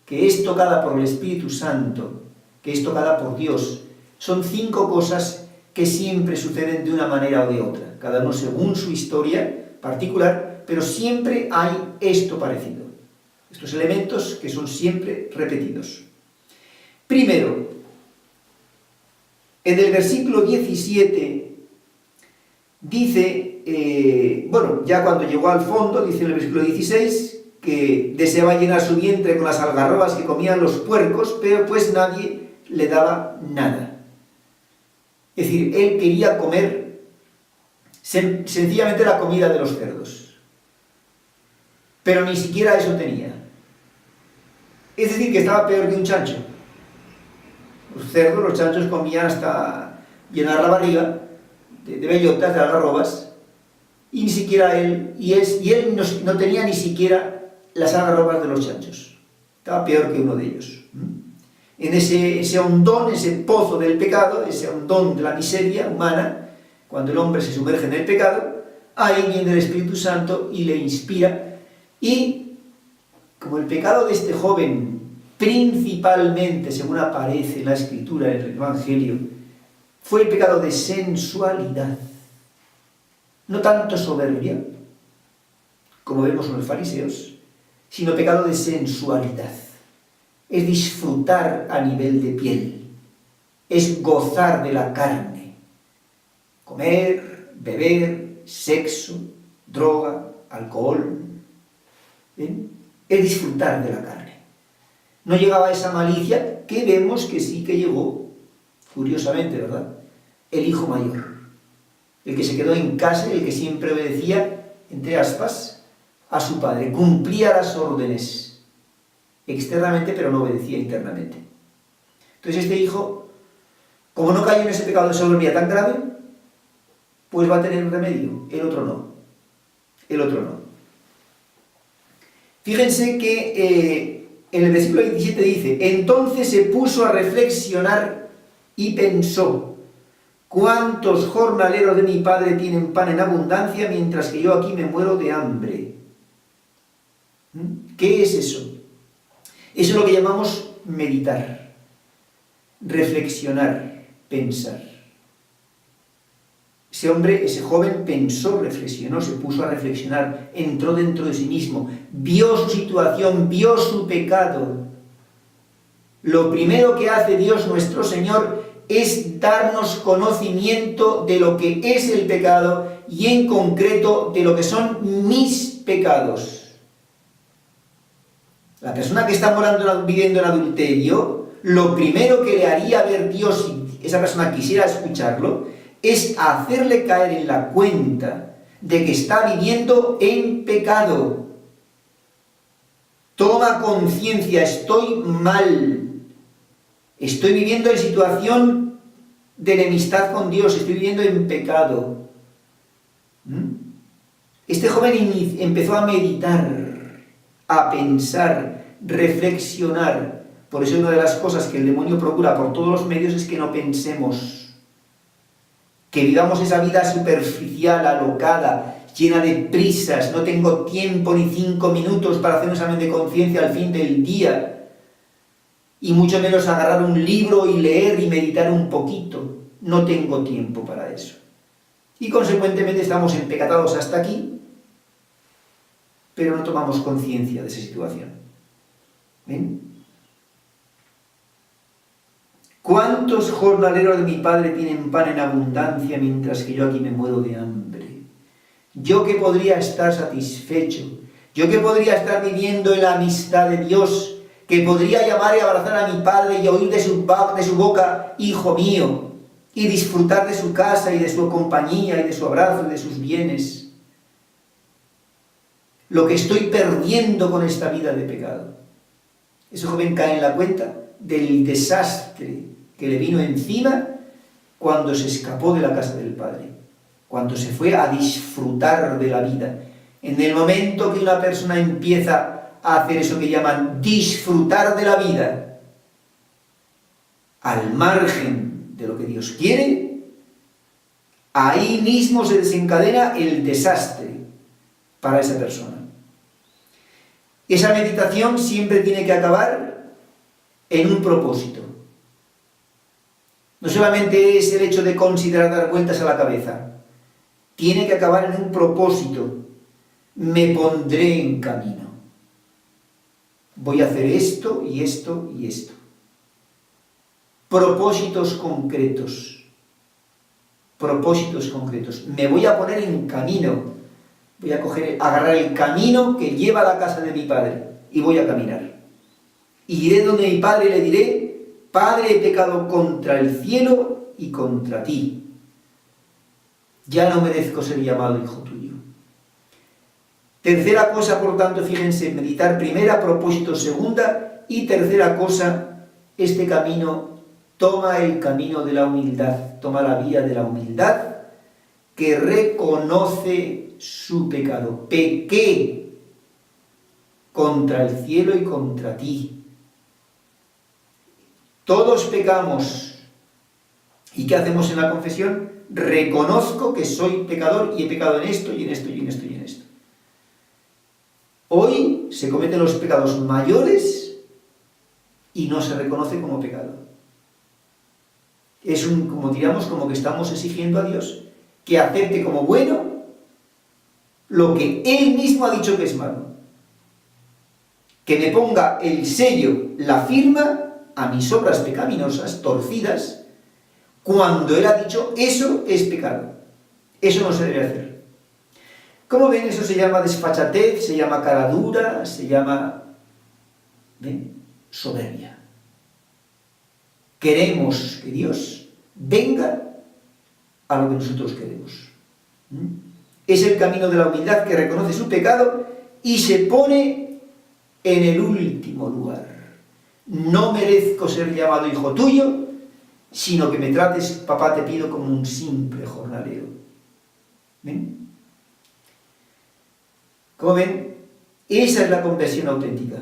que es tocada por el Espíritu Santo, que es tocada por Dios, son 5 cosas que siempre suceden de una manera o de otra, cada uno según su historia particular, pero siempre hay esto parecido. Estos elementos que son siempre repetidos. Primero, en el versículo 17 dice, ya cuando llegó al fondo, dice en el versículo 16, que deseaba llenar su vientre con las algarrobas que comían los puercos, pero pues nadie le daba nada. Es decir, él quería comer sencillamente la comida de los cerdos, pero ni siquiera eso tenía. Es decir, que estaba peor que un chancho. Los cerdos, los chanchos comían hasta llenar la barriga de bellotas, de algarrobas, y ni siquiera él, y él no tenía ni siquiera las algarrobas de los chanchos. Estaba peor que uno de ellos. En ese hondón, ese pozo del pecado, ese hondón de la miseria humana, cuando el hombre se sumerge en el pecado, ahí viene el Espíritu Santo y le inspira. Y como el pecado de este joven, principalmente, según aparece en la Escritura, en el Evangelio, fue el pecado de sensualidad, no tanto soberbia, como vemos en los fariseos, sino pecado de sensualidad. Es disfrutar a nivel de piel, es gozar de la carne, comer, beber, sexo, droga, alcohol, ¿bien? Es disfrutar de la carne. No llegaba a esa malicia que vemos que sí que llegó, curiosamente, ¿verdad? El hijo mayor, el que se quedó en casa, el que siempre obedecía, entre aspas, a su padre, cumplía las órdenes externamente, pero no obedecía internamente. Entonces este hijo, como no cayó en ese pecado de soberbia tan grave, pues va a tener un remedio, el otro no. El otro no. Fíjense que en el versículo 27 dice, entonces se puso a reflexionar y pensó, ¿cuántos jornaleros de mi padre tienen pan en abundancia, mientras que yo aquí me muero de hambre? ¿Qué es eso? Eso es lo que llamamos meditar, reflexionar, pensar. Ese hombre, ese joven pensó, reflexionó, se puso a reflexionar, entró dentro de sí mismo, vio su situación, vio su pecado. Lo primero que hace Dios nuestro Señor es darnos conocimiento de lo que es el pecado y en concreto de lo que son mis pecados. La persona que está viviendo en adulterio, lo primero que le haría ver Dios si esa persona quisiera escucharlo, es hacerle caer en la cuenta de que está viviendo en pecado. Toma conciencia, estoy mal. Estoy viviendo en situación de enemistad con Dios, estoy viviendo en pecado. Este joven empezó a meditar, a pensar, reflexionar. Por eso una de las cosas que el demonio procura por todos los medios es que no pensemos, que vivamos esa vida superficial, alocada, llena de prisas. No tengo tiempo ni 5 minutos para hacer un examen de conciencia al fin del día. Y mucho menos agarrar un libro y leer y meditar un poquito. No tengo tiempo para eso. Y consecuentemente estamos empecatados hasta aquí, pero no tomamos conciencia de esa situación. ¿Ven? ¿Cuántos jornaleros de mi padre tienen pan en abundancia mientras que yo aquí me muero de hambre? Yo que podría estar satisfecho, yo que podría estar viviendo en la amistad de Dios, que podría llamar y abrazar a mi padre y oír de su boca, hijo mío, y disfrutar de su casa y de su compañía y de su abrazo y de sus bienes. Lo que estoy perdiendo con esta vida de pecado. Ese joven cae en la cuenta del desastre que le vino encima cuando se escapó de la casa del padre, cuando se fue a disfrutar de la vida. En el momento que una persona empieza a hacer eso que llaman disfrutar de la vida, al margen de lo que Dios quiere, ahí mismo se desencadena el desastre para esa persona. Esa meditación siempre tiene que acabar en un propósito. No solamente es el hecho de considerar dar vueltas a la cabeza, tiene que acabar en un propósito. Me pondré en camino. Voy a hacer esto y esto y esto. Propósitos concretos. Propósitos concretos. Me voy a poner en camino. Voy a agarrar el camino que lleva a la casa de mi padre y voy a caminar. Y iré donde mi padre y le diré: Padre, he pecado contra el cielo y contra ti. Ya no merezco ser llamado hijo tuyo. Tercera cosa, por tanto, fíjense, meditar primera, propósito segunda, y tercera cosa, este camino toma el camino de la humildad, toma la vía de la humildad, que reconoce su pecado. Pequé contra el cielo y contra ti. Todos pecamos. ¿Y qué hacemos en la confesión? Reconozco que soy pecador y he pecado en esto y en esto y en esto y en esto. Hoy se cometen los pecados mayores y no se reconoce como pecado. Es como que estamos exigiendo a Dios que acepte como bueno lo que Él mismo ha dicho que es malo. Que me ponga el sello, la firma a mis obras pecaminosas, torcidas, cuando Él ha dicho eso es pecado. Eso no se debe hacer. Como ven, eso se llama desfachatez, se llama cara dura, se llama soberbia. Queremos que Dios venga a lo que nosotros queremos. Es el camino de la humildad que reconoce su pecado y se pone en el último lugar. No merezco ser llamado hijo tuyo, sino que me trates, papá, te pido, como un simple jornalero. ¿Ven? Como ven, esa es la conversión auténtica.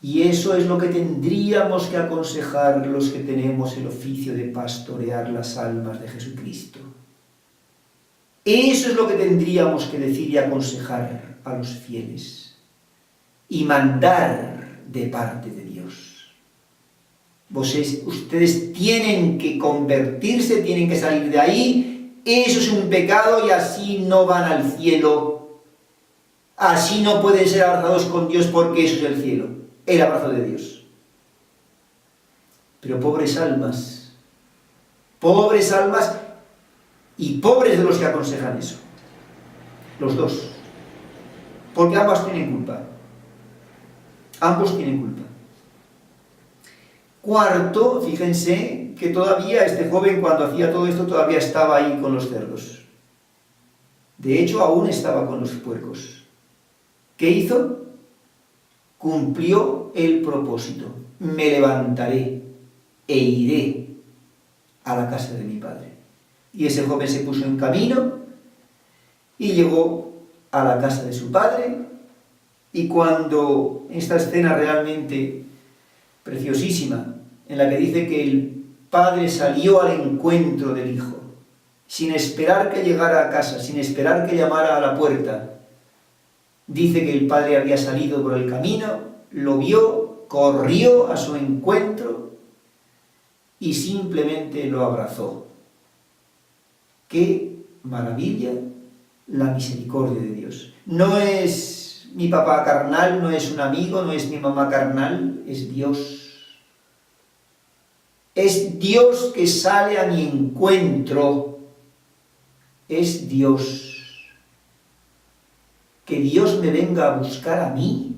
Y eso es lo que tendríamos que aconsejar los que tenemos el oficio de pastorear las almas de Jesucristo. Eso es lo que tendríamos que decir y aconsejar a los fieles. Y mandar de parte de Dios. Ustedes tienen que convertirse, tienen que salir de ahí. Eso es un pecado y así no van al cielo. Así no pueden ser abrazados con Dios porque eso es el cielo, el abrazo de Dios. Pero pobres almas, Pobres almas y pobres de los que aconsejan eso. Los dos. Porque ambas tienen culpa. Ambos tienen culpa. Cuarto, fíjense que todavía este joven cuando hacía todo esto todavía estaba ahí con los cerdos. De hecho, aún estaba con los puercos. ¿Qué hizo? Cumplió el propósito. Me levantaré e iré a la casa de mi padre. Y ese joven se puso en camino y llegó a la casa de su padre. Y cuando esta escena realmente preciosísima, en la que dice que el padre salió al encuentro del hijo, sin esperar que llegara a casa, sin esperar que llamara a la puerta, dice que el padre había salido por el camino, lo vio, corrió a su encuentro y simplemente lo abrazó. ¡Qué maravilla la misericordia de Dios! No es mi papá carnal, no es un amigo, no es mi mamá carnal, es Dios. Es Dios que sale a mi encuentro. Es Dios. Que Dios me venga a buscar a mí.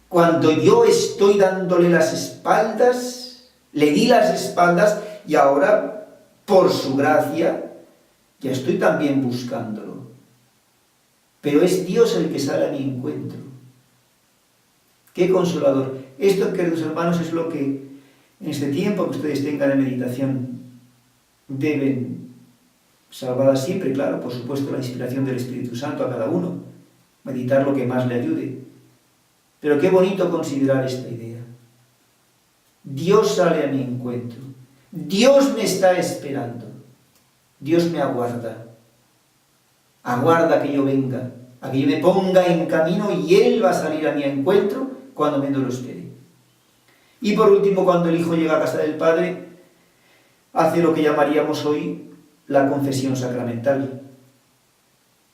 Cuando yo estoy dándole las espaldas, le di las espaldas y ahora, por su gracia, ya estoy también buscándolo. Pero es Dios el que sale a mi encuentro. ¡Qué consolador! Esto, queridos hermanos, es lo que en este tiempo que ustedes tengan de meditación deben, salvadas siempre, claro, por supuesto, la inspiración del Espíritu Santo a cada uno, meditar lo que más le ayude. Pero qué bonito considerar esta idea. Dios sale a mi encuentro. Dios me está esperando. Dios me aguarda. Aguarda que yo venga, a que yo me ponga en camino y Él va a salir a mi encuentro cuando menos lo espere. Y por último, cuando el hijo llega a casa del padre, hace lo que llamaríamos hoy la confesión sacramental.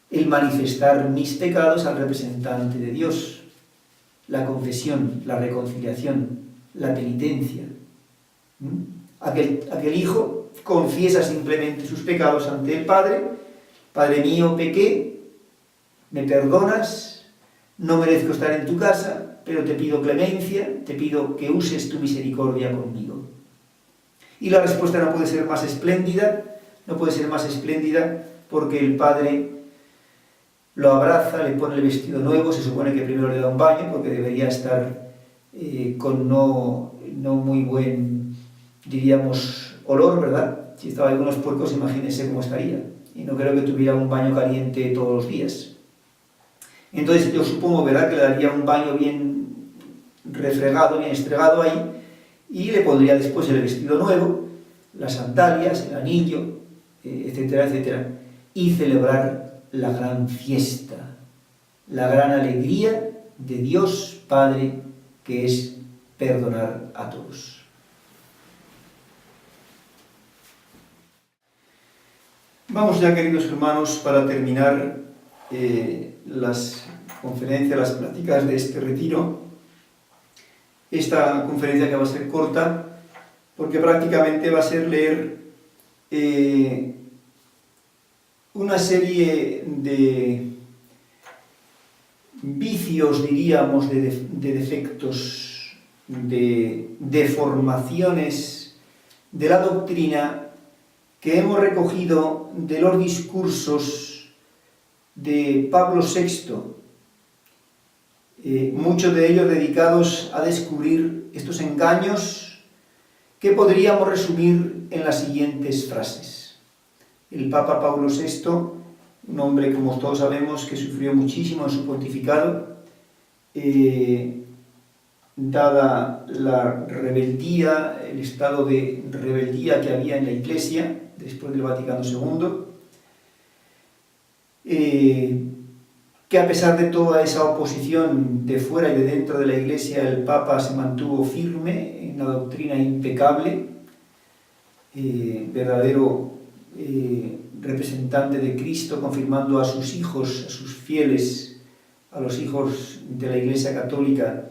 El manifestar mis pecados al representante de Dios. La confesión, la reconciliación, la penitencia. Aquel hijo confiesa simplemente sus pecados ante el Padre. Padre mío, pequé, me perdonas, no merezco estar en tu casa, pero te pido clemencia, te pido que uses tu misericordia conmigo. Y la respuesta no puede ser más espléndida, porque el Padre lo abraza, le pone el vestido nuevo, se supone que primero le da un baño, porque debería estar con no muy buen, diríamos, olor, ¿verdad? Si estaba ahí con los puercos, imagínense cómo estaría. Y no creo que tuviera un baño caliente todos los días. Entonces yo supongo, ¿verdad?, que le daría un baño bien refregado, bien estregado ahí, y le pondría después el vestido nuevo, las sandalias, el anillo, etcétera, etcétera, y celebrar la gran fiesta, la gran alegría de Dios Padre, que es perdonar a todos. Vamos ya, queridos hermanos, para terminar las conferencias, las pláticas de este retiro. Esta conferencia que va a ser corta, porque prácticamente va a ser leer una serie de vicios, diríamos, de defectos, de deformaciones de la doctrina que hemos recogido de los discursos de Pablo VI, muchos de ellos dedicados a descubrir estos engaños que podríamos resumir en las siguientes frases. El Papa Pablo VI, un hombre, como todos sabemos, que sufrió muchísimo en su pontificado, dada la rebeldía, el estado de rebeldía que había en la Iglesia después del Vaticano II, que a pesar de toda esa oposición de fuera y de dentro de la Iglesia, el Papa se mantuvo firme en la doctrina impecable, verdadero representante de Cristo, confirmando a sus hijos, a sus fieles, a los hijos de la Iglesia Católica,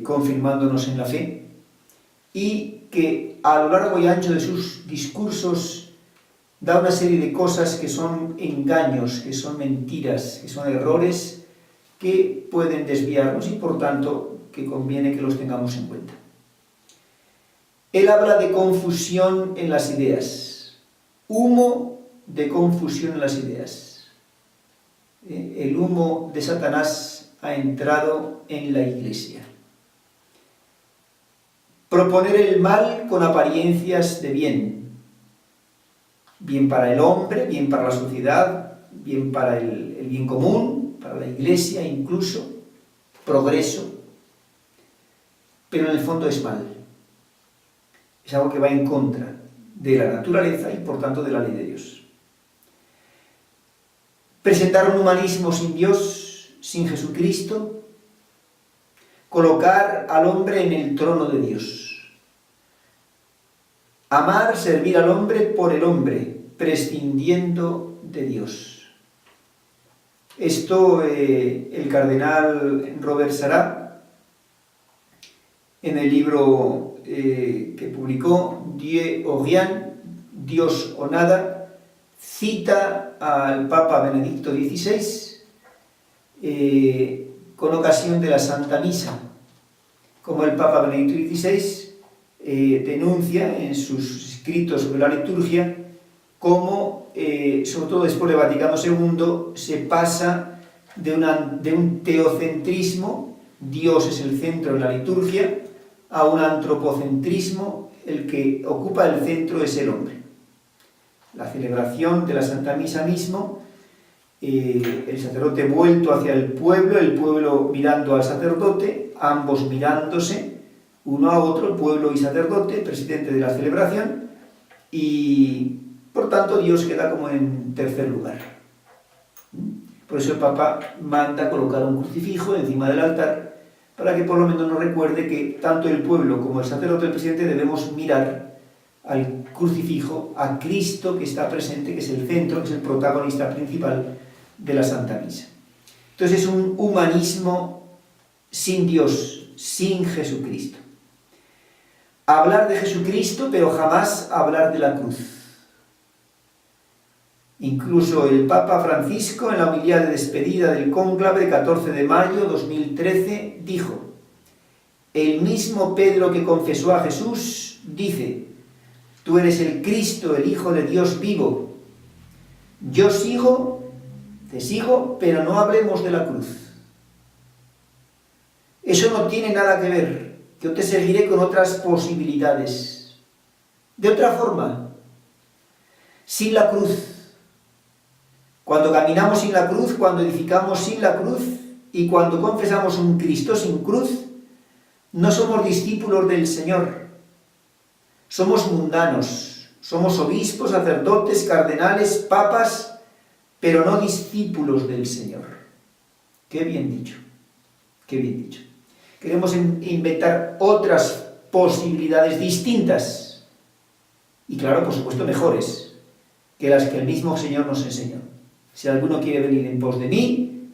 confirmándonos en la fe. y que a lo largo y ancho de sus discursos da una serie de cosas que son engaños, que son mentiras, que son errores que pueden desviarnos y por tanto que conviene que los tengamos en cuenta. Él habla de confusión en las ideas, humo de confusión en las ideas. El humo de Satanás ha entrado en la Iglesia. Proponer el mal con apariencias de bien. Bien para el hombre, bien para la sociedad, bien para el bien común, para la Iglesia incluso, progreso. Pero en el fondo es mal. Es algo que va en contra de la naturaleza y por tanto de la ley de Dios. Presentar un humanismo sin Dios, sin Jesucristo, colocar al hombre en el trono de Dios. Amar, servir al hombre por el hombre, prescindiendo de Dios. Esto el cardenal Robert Sarah, en el libro que publicó Dieu ou rien, Dios o nada, cita al Papa Benedicto XVI con ocasión de la Santa Misa, como el Papa Benedicto XVI denuncia en sus escritos sobre la liturgia cómo, sobre todo después de Vaticano II, se pasa de un teocentrismo, Dios es el centro en la liturgia, a un antropocentrismo, el que ocupa el centro es el hombre. La celebración de la Santa Misa mismo, el sacerdote vuelto hacia el pueblo mirando al sacerdote, ambos mirándose uno a otro, el pueblo y sacerdote, presidente de la celebración, y por tanto Dios queda como en tercer lugar. Por eso el Papa manda colocar un crucifijo encima del altar, para que por lo menos nos recuerde que tanto el pueblo como el sacerdote, el presidente, debemos mirar al crucifijo, a Cristo que está presente, que es el centro, que es el protagonista principal de la Santa Misa. Entonces es un humanismo sin Dios, sin Jesucristo. Hablar de Jesucristo, pero jamás hablar de la cruz. Incluso el Papa Francisco, en la homilía de despedida del cónclave de 14 de mayo de 2013, dijo: el mismo Pedro que confesó a Jesús dice: tú eres el Cristo, el Hijo de Dios vivo. Yo te sigo, pero no hablemos de la cruz. Eso no tiene nada que ver. Yo te seguiré con otras posibilidades. De otra forma, sin la cruz. Cuando caminamos sin la cruz, cuando edificamos sin la cruz y cuando confesamos un Cristo sin cruz, no somos discípulos del Señor. Somos mundanos, somos obispos, sacerdotes, cardenales, papas, pero no discípulos del Señor. Qué bien dicho, qué bien dicho. Queremos inventar otras posibilidades distintas y claro, por supuesto, mejores que las que el mismo Señor nos enseñó. Si alguno quiere venir en pos de mí,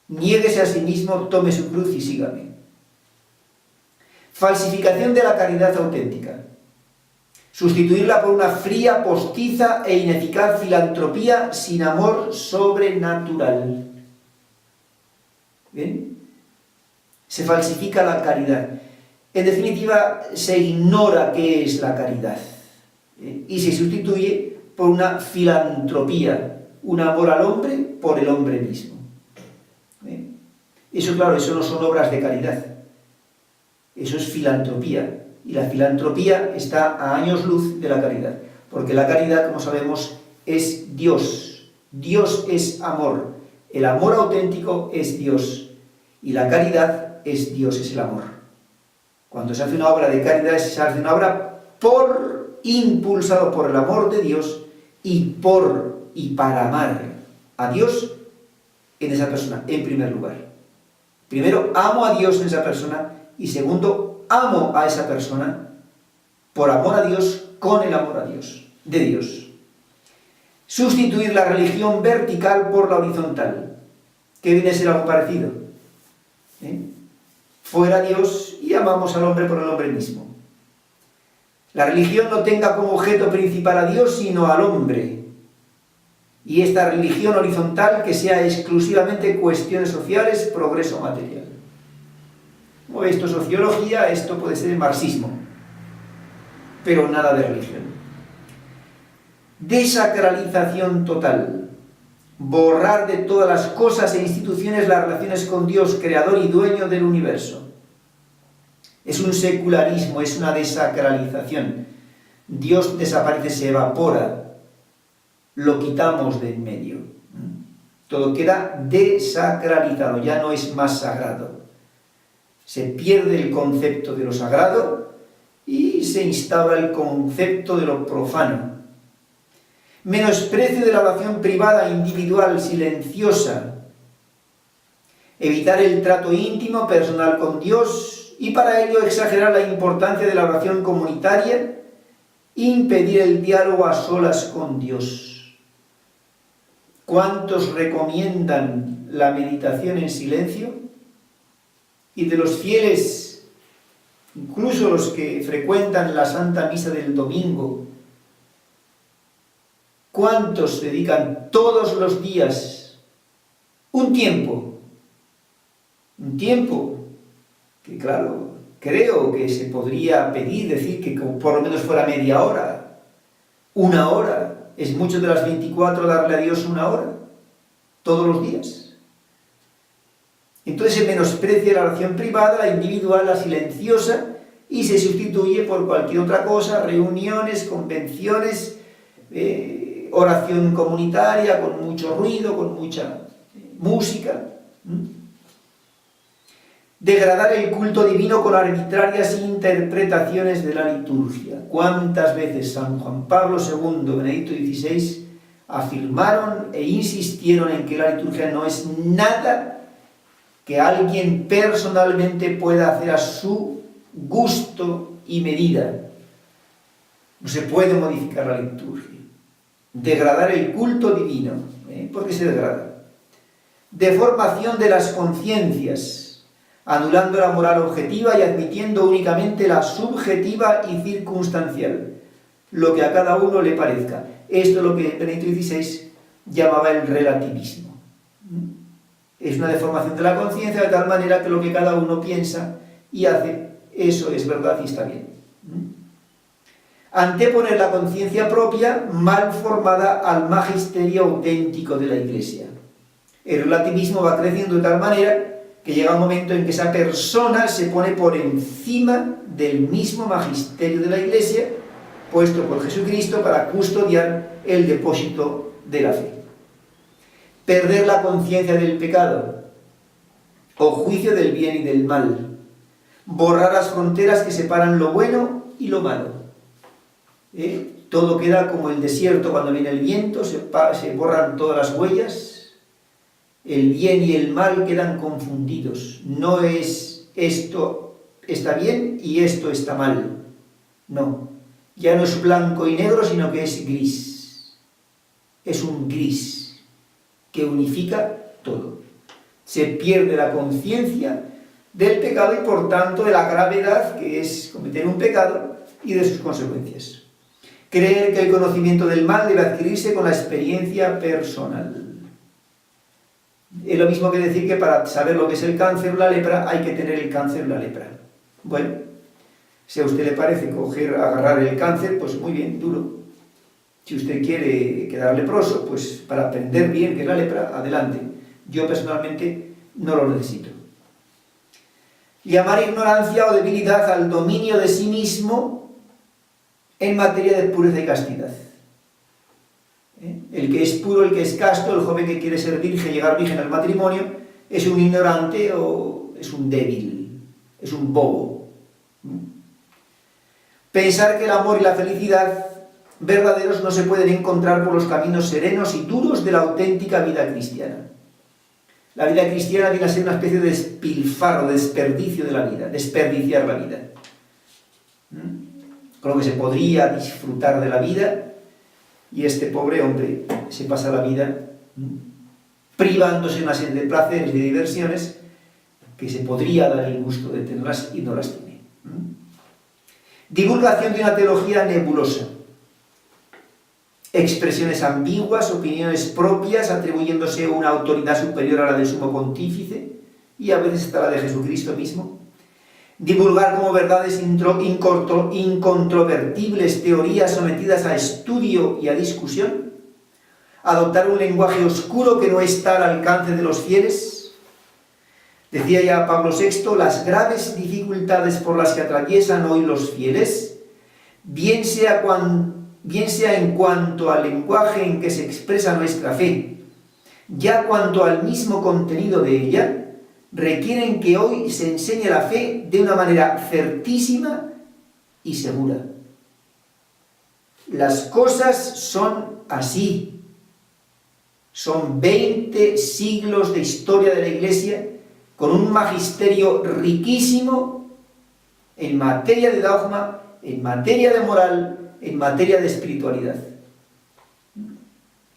niéguese a sí mismo, tome su cruz y sígame. Falsificación de la caridad auténtica. Sustituirla por una fría, postiza e ineficaz filantropía sin amor sobrenatural. ¿Bien? Se falsifica la caridad. En definitiva, se ignora qué es la caridad. Y se sustituye por una filantropía, un amor al hombre por el hombre mismo. Eso, claro, eso no son obras de caridad. Eso es filantropía. Y la filantropía está a años luz de la caridad. Porque la caridad, como sabemos, es Dios. Dios es amor. El amor auténtico es Dios. Y la caridad es Dios, es el amor. Cuando se hace una obra de caridad, se hace una obra impulsado por el amor de Dios y para amar a Dios en esa persona, en primer lugar. Primero, amo a Dios en esa persona y segundo, amo a esa persona por amor a Dios, con el amor a Dios, de Dios. Sustituir la religión vertical por la horizontal, que viene a ser algo parecido. Fuera Dios y amamos al hombre por el hombre mismo. La religión no tenga como objeto principal a Dios, sino al hombre. Y esta religión horizontal que sea exclusivamente cuestiones sociales, progreso material. O esto es sociología, esto puede ser el marxismo, pero nada de religión. Desacralización total. Borrar de todas las cosas e instituciones las relaciones con Dios, creador y dueño del universo. Es un secularismo, es una desacralización. Dios desaparece, se evapora. Lo quitamos de en medio. Todo queda desacralizado, ya no es más sagrado. Se pierde el concepto de lo sagrado y se instaura el concepto de lo profano. Menosprecio de la oración privada, individual, silenciosa. Evitar el trato íntimo, personal con Dios y para ello exagerar la importancia de la oración comunitaria, impedir el diálogo a solas con Dios. ¿Cuántos recomiendan la meditación en silencio? Y de los fieles, incluso los que frecuentan la Santa Misa del domingo, ¿cuántos dedican todos los días un tiempo que claro, creo que se podría pedir, decir que por lo menos fuera media hora, una hora? ¿Es mucho de las 24 darle a Dios una hora? ¿Todos los días? Entonces se menosprecia la oración privada, la individual, la silenciosa, y se sustituye por cualquier otra cosa, reuniones, convenciones, oración comunitaria, con mucho ruido, con mucha música. Degradar el culto divino con arbitrarias interpretaciones de la liturgia. ¿Cuántas veces San Juan Pablo II, Benedicto XVI, afirmaron e insistieron en que la liturgia no es nada que alguien personalmente pueda hacer a su gusto y medida? No se puede modificar la liturgia. Degradar el culto divino. ¿Por qué se degrada? Deformación de las conciencias, anulando la moral objetiva y admitiendo únicamente la subjetiva y circunstancial, lo que a cada uno le parezca. Esto es lo que Benedicto XVI llamaba el relativismo. Es una deformación de la conciencia de tal manera que lo que cada uno piensa y hace, eso es verdad y está bien. Anteponer la conciencia propia, mal formada, al magisterio auténtico de la Iglesia. El relativismo va creciendo de tal manera que llega un momento en que esa persona se pone por encima del mismo magisterio de la Iglesia, puesto por Jesucristo para custodiar el depósito de la fe. Perder la conciencia del pecado, o juicio del bien y del mal. Borrar las fronteras que separan lo bueno y lo malo. Todo queda como el desierto cuando viene el viento, se borran todas las huellas. El bien y el mal quedan confundidos. No es esto está bien y esto está mal. No. Ya no es blanco y negro, sino que es gris. Es un gris que unifica todo. Se pierde la conciencia del pecado y por tanto de la gravedad que es cometer un pecado y de sus consecuencias. Creer que el conocimiento del mal debe adquirirse con la experiencia personal. Es lo mismo que decir que para saber lo que es el cáncer o la lepra hay que tener el cáncer o la lepra. Bueno, si a usted le parece agarrar el cáncer, pues muy bien, duro. Si usted quiere quedar leproso, pues para aprender bien que es la lepra, adelante. Yo personalmente no lo necesito. Llamar ignorancia o debilidad al dominio de sí mismo en materia de pureza y castidad. El que es puro, el que es casto, el joven que quiere ser virgen, llegar virgen al matrimonio, es un ignorante o es un débil, es un bobo. Pensar que el amor y la felicidad verdaderos no se pueden encontrar por los caminos serenos y duros de la auténtica vida cristiana. La vida cristiana viene a ser una especie de despilfarro, de desperdicio de la vida, desperdiciar la vida. Con lo que se podría disfrutar de la vida, y este pobre hombre se pasa la vida privándose una serie de placeres y de diversiones que se podría dar el gusto de tenerlas y no las tiene. divulgación de una teología nebulosa, expresiones ambiguas, opiniones propias, atribuyéndose una autoridad superior a la del sumo pontífice y a veces hasta la de Jesucristo mismo, divulgar como verdades incontrovertibles teorías sometidas a estudio y a discusión, adoptar un lenguaje oscuro que no está al alcance de los fieles. Decía ya Pablo VI, las graves dificultades por las que atraviesan hoy los fieles, bien sea en cuanto al lenguaje en que se expresa nuestra fe, ya cuanto al mismo contenido de ella, requieren que hoy se enseñe la fe de una manera certísima y segura. Las cosas son así. Son 20 siglos de historia de la Iglesia con un magisterio riquísimo en materia de dogma, en materia de moral, en materia de espiritualidad.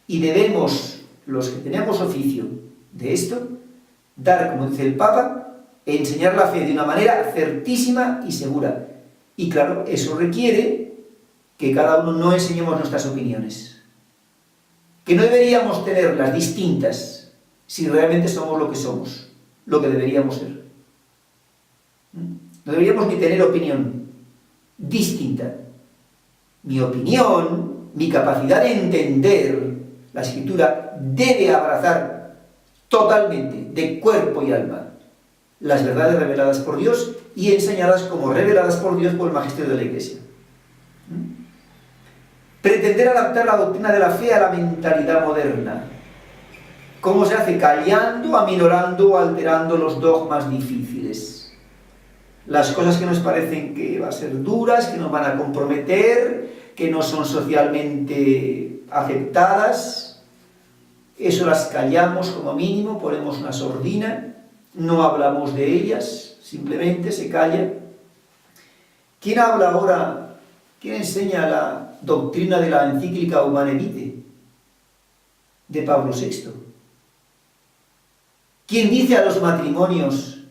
Y debemos, los que tenemos oficio de esto, dar, como dice el Papa, enseñar la fe de una manera certísima y segura. Y claro, eso requiere que cada uno no enseñemos nuestras opiniones. Que no deberíamos tenerlas distintas si realmente somos lo que somos, lo que deberíamos ser. No deberíamos ni tener opinión distinta. Mi opinión, mi capacidad de entender la Escritura debe abrazar totalmente, de cuerpo y alma, las verdades reveladas por Dios y enseñadas como reveladas por Dios por el magisterio de la Iglesia. Pretender adaptar la doctrina de la fe a la mentalidad moderna. ¿Cómo se hace? Callando, aminorando o alterando los dogmas difíciles. Las cosas que nos parecen que van a ser duras, que nos van a comprometer, que no son socialmente aceptadas, eso las callamos como mínimo, ponemos una sordina, no hablamos de ellas, simplemente se calla. ¿Quién habla ahora? ¿Quién enseña la doctrina de la encíclica Humanae Vitae de Pablo VI? ¿Quién dice a los matrimonios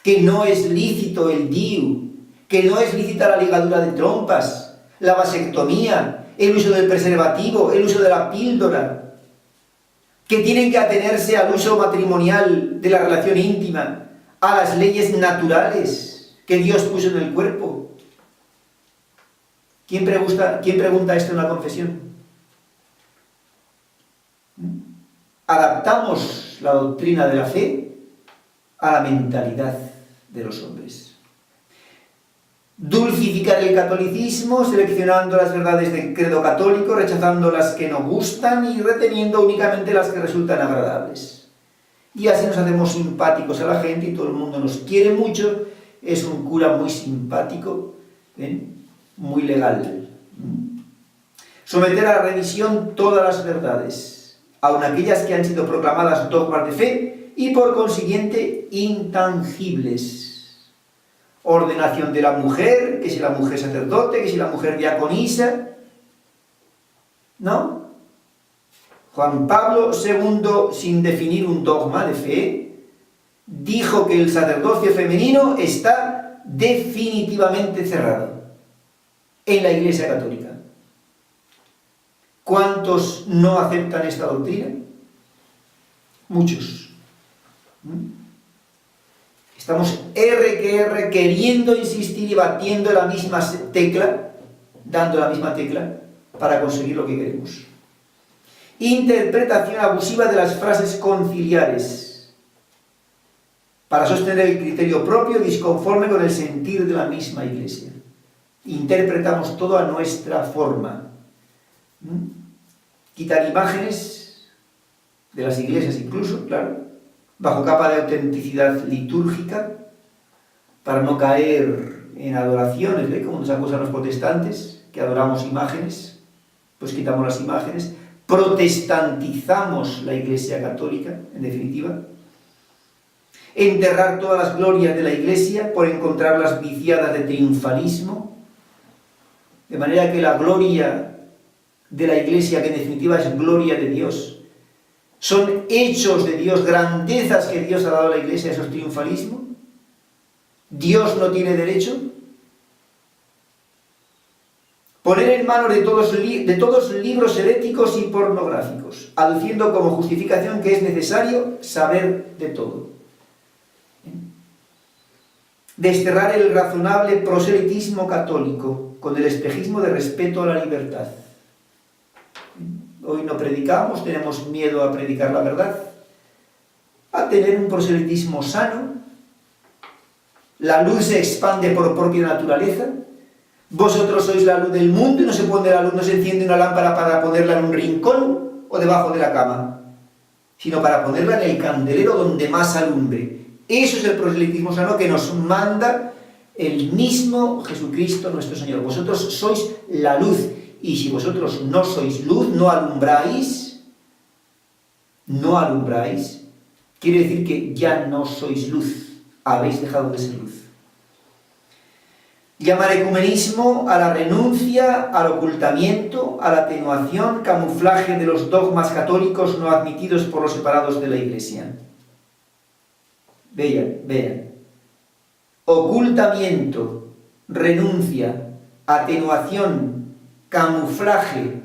que no es lícito el DIU, que no es lícita la ligadura de trompas, la vasectomía, el uso del preservativo, el uso de la píldora, que tienen que atenerse al uso matrimonial de la relación íntima, a las leyes naturales que Dios puso en el cuerpo? ¿Quién pregunta esto en la confesión? Adaptamos la doctrina de la fe a la mentalidad de los hombres. Dulcificar el catolicismo, seleccionando las verdades del credo católico, rechazando las que no gustan y reteniendo únicamente las que resultan agradables. Y así nos hacemos simpáticos a la gente y todo el mundo nos quiere mucho. Es un cura muy simpático, ¿ven? Muy legal. Someter a la revisión todas las verdades, aun aquellas que han sido proclamadas dogmas de fe y por consiguiente intangibles. Ordenación de la mujer, que si la mujer sacerdote, que si la mujer diaconisa, ¿no? Juan Pablo II, sin definir un dogma de fe, dijo que el sacerdocio femenino está definitivamente cerrado en la Iglesia Católica. ¿Cuántos no aceptan esta doctrina? Muchos. Estamos queriendo insistir y batiendo la misma tecla, dando la misma tecla para conseguir lo que queremos. Interpretación abusiva de las frases conciliares para sostener el criterio propio disconforme con el sentir de la misma Iglesia. Interpretamos todo a nuestra forma. Quitar imágenes de las iglesias incluso, claro, bajo capa de autenticidad litúrgica, para no caer en adoraciones, ¿ve? Como nos acusan los protestantes, que adoramos imágenes, pues quitamos las imágenes, protestantizamos la Iglesia Católica, en definitiva. Enterrar todas las glorias de la Iglesia por encontrarlas viciadas de triunfalismo, de manera que la gloria de la Iglesia, que en definitiva es gloria de Dios, son hechos de Dios, grandezas que Dios ha dado a la Iglesia, eso es triunfalismo. Dios no tiene derecho. poner en manos de todos libros heréticos y pornográficos, aduciendo como justificación que es necesario saber de todo. Desterrar el razonable proselitismo católico con el espejismo de respeto a la libertad. Hoy no predicamos, tenemos miedo a predicar la verdad, a tener un proselitismo sano. La luz se expande por propia naturaleza. Vosotros sois la luz del mundo y no se pone la luz, no se enciende una lámpara para ponerla en un rincón o debajo de la cama, sino para ponerla en el candelero donde más alumbre. Eso es el proselitismo sano que nos manda el mismo Jesucristo nuestro Señor. Vosotros sois la luz, y si vosotros no sois luz, no alumbráis, quiere decir que ya no sois luz, habéis dejado de ser luz. Llamar ecumenismo a la renuncia, al ocultamiento, a la atenuación, camuflaje de los dogmas católicos no admitidos por los separados de la Iglesia. Vean. Ocultamiento, renuncia, atenuación, camuflaje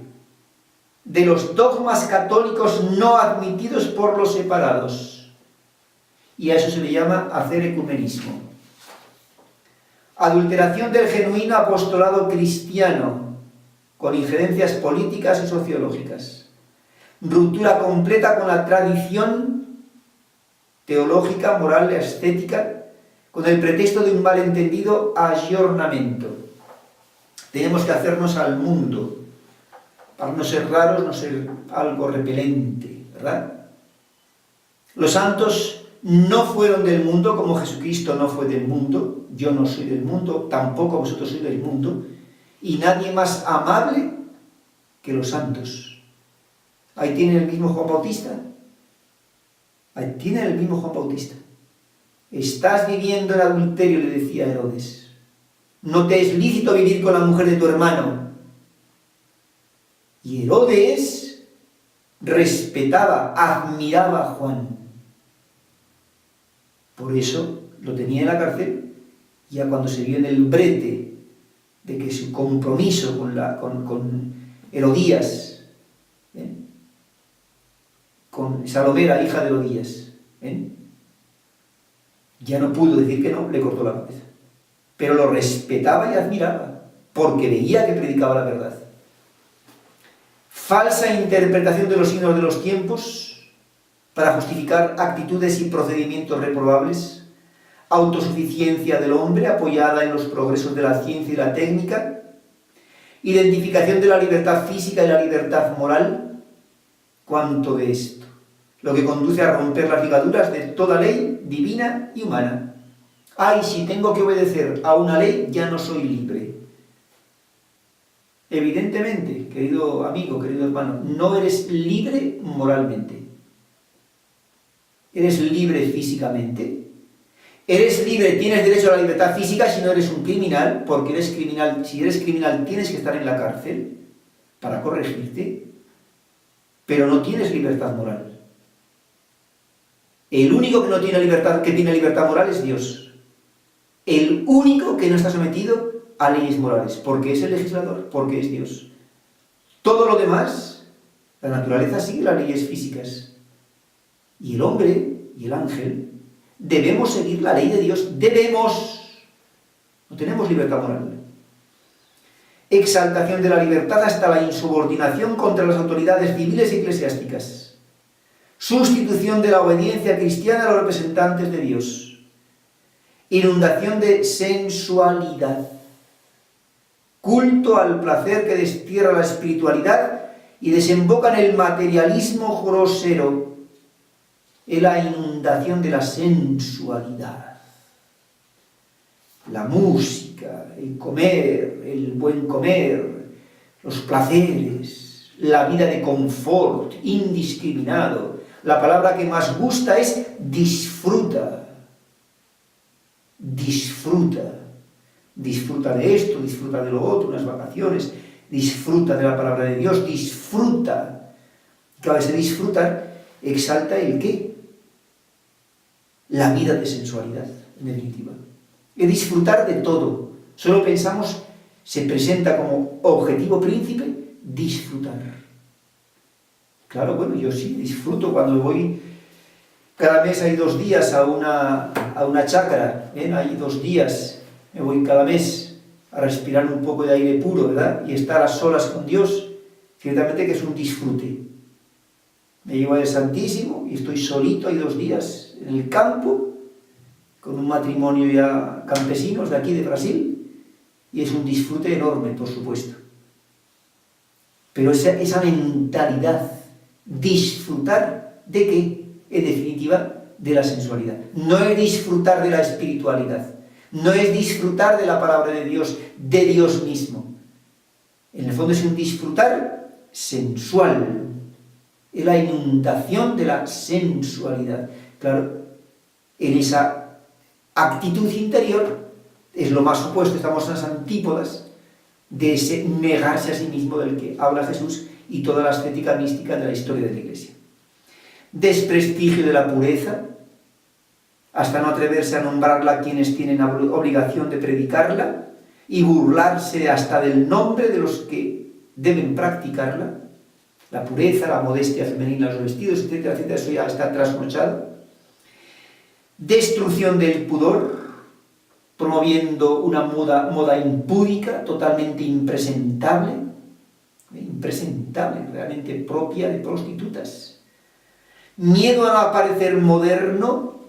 de los dogmas católicos no admitidos por los separados. Y a eso se le llama hacer ecumenismo. Adulteración del genuino apostolado cristiano con injerencias políticas y sociológicas. Ruptura completa con la tradición teológica, moral, estética, con el pretexto de un malentendido ayornamiento. Tenemos que hacernos al mundo, para no ser raros, no ser algo repelente, ¿verdad? Los santos no fueron del mundo, como Jesucristo no fue del mundo. Yo no soy del mundo, tampoco vosotros sois del mundo, y nadie más amable que los santos. Ahí tienen el mismo Juan Bautista. Estás viviendo en adulterio, le decía a Herodes. No te es lícito vivir con la mujer de tu hermano. Y Herodes respetaba, admiraba a Juan. Por eso lo tenía en la cárcel. Ya cuando se vio en el brete de que su compromiso con Herodías, con Salomé, la hija de Herodías, ya no pudo decir que no, le cortó la cabeza. Pero lo respetaba y admiraba, porque veía que predicaba la verdad. Falsa interpretación de los signos de los tiempos para justificar actitudes y procedimientos reprobables. Autosuficiencia del hombre apoyada en los progresos de la ciencia y la técnica. Identificación de la libertad física y la libertad moral. ¿Cuánto de esto? Lo que conduce a romper las ligaduras de toda ley divina y humana. Ay, si tengo que obedecer a una ley, ya no soy libre. Evidentemente, querido amigo, querido hermano, no eres libre moralmente. ¿Eres libre físicamente? Eres libre, tienes derecho a la libertad física si no eres un criminal, porque eres criminal. Si eres criminal tienes que estar en la cárcel para corregirte, pero no tienes libertad moral. El único que no tiene libertad, que tiene libertad moral es Dios. El único que no está sometido a leyes morales, porque es el legislador, porque es Dios. Todo lo demás, la naturaleza sigue las leyes físicas. Y el hombre y el ángel debemos seguir la ley de Dios. Debemos. No tenemos libertad moral. Exaltación de la libertad hasta la insubordinación contra las autoridades civiles y eclesiásticas. Sustitución de la obediencia cristiana a los representantes de Dios. Inundación de sensualidad. Culto al placer que destierra la espiritualidad y desemboca en el materialismo grosero. Es la inundación de la sensualidad. La música, el comer, el buen comer, los placeres, la vida de confort indiscriminado. La palabra que más gusta es disfruta. Disfruta. Disfruta de esto, disfruta de lo otro, unas vacaciones, disfruta de la palabra de Dios, disfruta. Claro, ese disfrutar exalta el ¿qué? La vida de sensualidad, en definitiva. Es disfrutar de todo. Solo pensamos, se presenta como objetivo príncipe disfrutar. Claro, bueno, yo sí disfruto cuando voy, cada mes hay 2 días a una chácara, hay 2 días, me voy cada mes a respirar un poco de aire puro, ¿verdad? Y estar a solas con Dios, ciertamente que es un disfrute. Me llevo al Santísimo y estoy solito, hay 2 días en el campo, con un matrimonio ya campesinos de aquí de Brasil, y es un disfrute enorme, por supuesto. Pero esa mentalidad, disfrutar ¿de qué? En definitiva, de la sensualidad. No es disfrutar de la espiritualidad, no es disfrutar de la palabra de Dios mismo. En el fondo es un disfrutar sensual, es la inundación de la sensualidad. Claro, en esa actitud interior es lo más opuesto, estamos en las antípodas de ese negarse a sí mismo del que habla Jesús y toda la estética mística de la historia de la Iglesia. Desprestigio de la pureza, hasta no atreverse a nombrarla a quienes tienen obligación de predicarla, y burlarse hasta del nombre de los que deben practicarla. La pureza, la modestia femenina, los vestidos, etcétera, etcétera, eso ya está trasnochado. Destrucción del pudor, promoviendo una moda impúdica, totalmente impresentable, realmente propia de prostitutas. Miedo a aparecer moderno,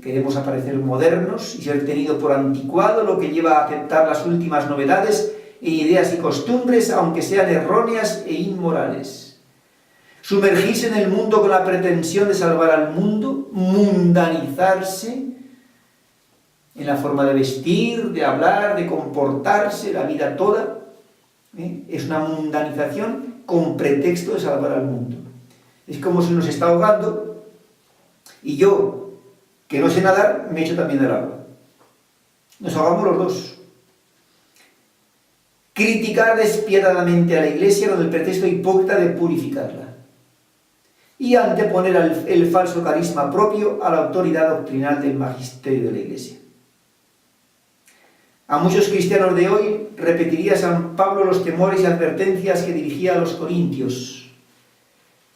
queremos aparecer modernos y ser tenido por anticuado, lo que lleva a aceptar las últimas novedades en ideas y costumbres, aunque sean erróneas e inmorales. Sumergirse en el mundo con la pretensión de salvar al mundo, mundanizarse en la forma de vestir, de hablar, de comportarse, la vida toda, es una mundanización con pretexto de salvar al mundo. Es como si nos está ahogando y yo, que no sé nadar, me echo también del agua. Nos ahogamos los dos. Criticar despiadadamente a la Iglesia con el pretexto hipócrita de purificarla. Y anteponer el falso carisma propio a la autoridad doctrinal del magisterio de la Iglesia. A muchos cristianos de hoy repetiría San Pablo los temores y advertencias que dirigía a los corintios.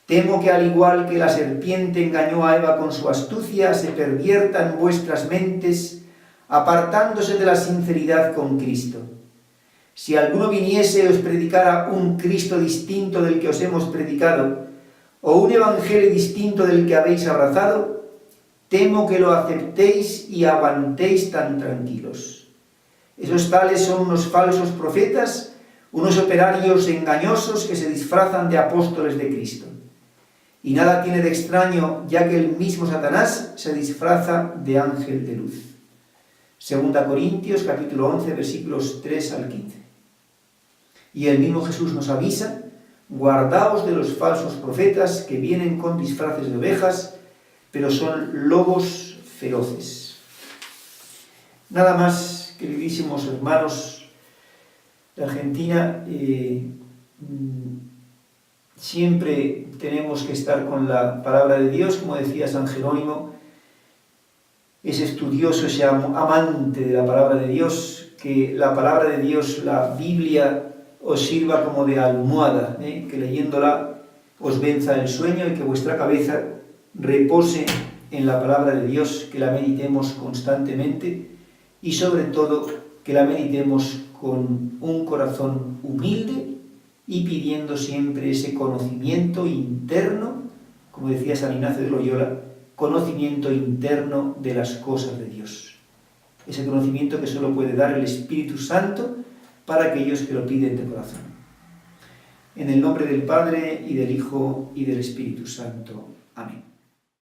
Temo que al igual que la serpiente engañó a Eva con su astucia, se pervierta en vuestras mentes, apartándose de la sinceridad con Cristo. Si alguno viniese y os predicara un Cristo distinto del que os hemos predicado, o un evangelio distinto del que habéis abrazado, temo que lo aceptéis y aguantéis tan tranquilos. Esos tales son unos falsos profetas, unos operarios engañosos que se disfrazan de apóstoles de Cristo. Y nada tiene de extraño, ya que el mismo Satanás se disfraza de ángel de luz. 2 Corintios, capítulo 11, versículos 3 al 15. Y el mismo Jesús nos avisa: guardaos de los falsos profetas que vienen con disfraces de ovejas, pero son lobos feroces. Nada más, queridísimos hermanos de Argentina, siempre tenemos que estar con la palabra de Dios, como decía San Jerónimo, ese estudioso, ese amante de la palabra de Dios, que la palabra de Dios, la Biblia, os sirva como de almohada, que leyéndola os venza el sueño y que vuestra cabeza repose en la palabra de Dios, que la meditemos constantemente y sobre todo que la meditemos con un corazón humilde y pidiendo siempre ese conocimiento interno, como decía San Ignacio de Loyola, conocimiento interno de las cosas de Dios. Ese conocimiento que solo puede dar el Espíritu Santo para aquellos que lo piden de corazón. En el nombre del Padre, y del Hijo, y del Espíritu Santo. Amén.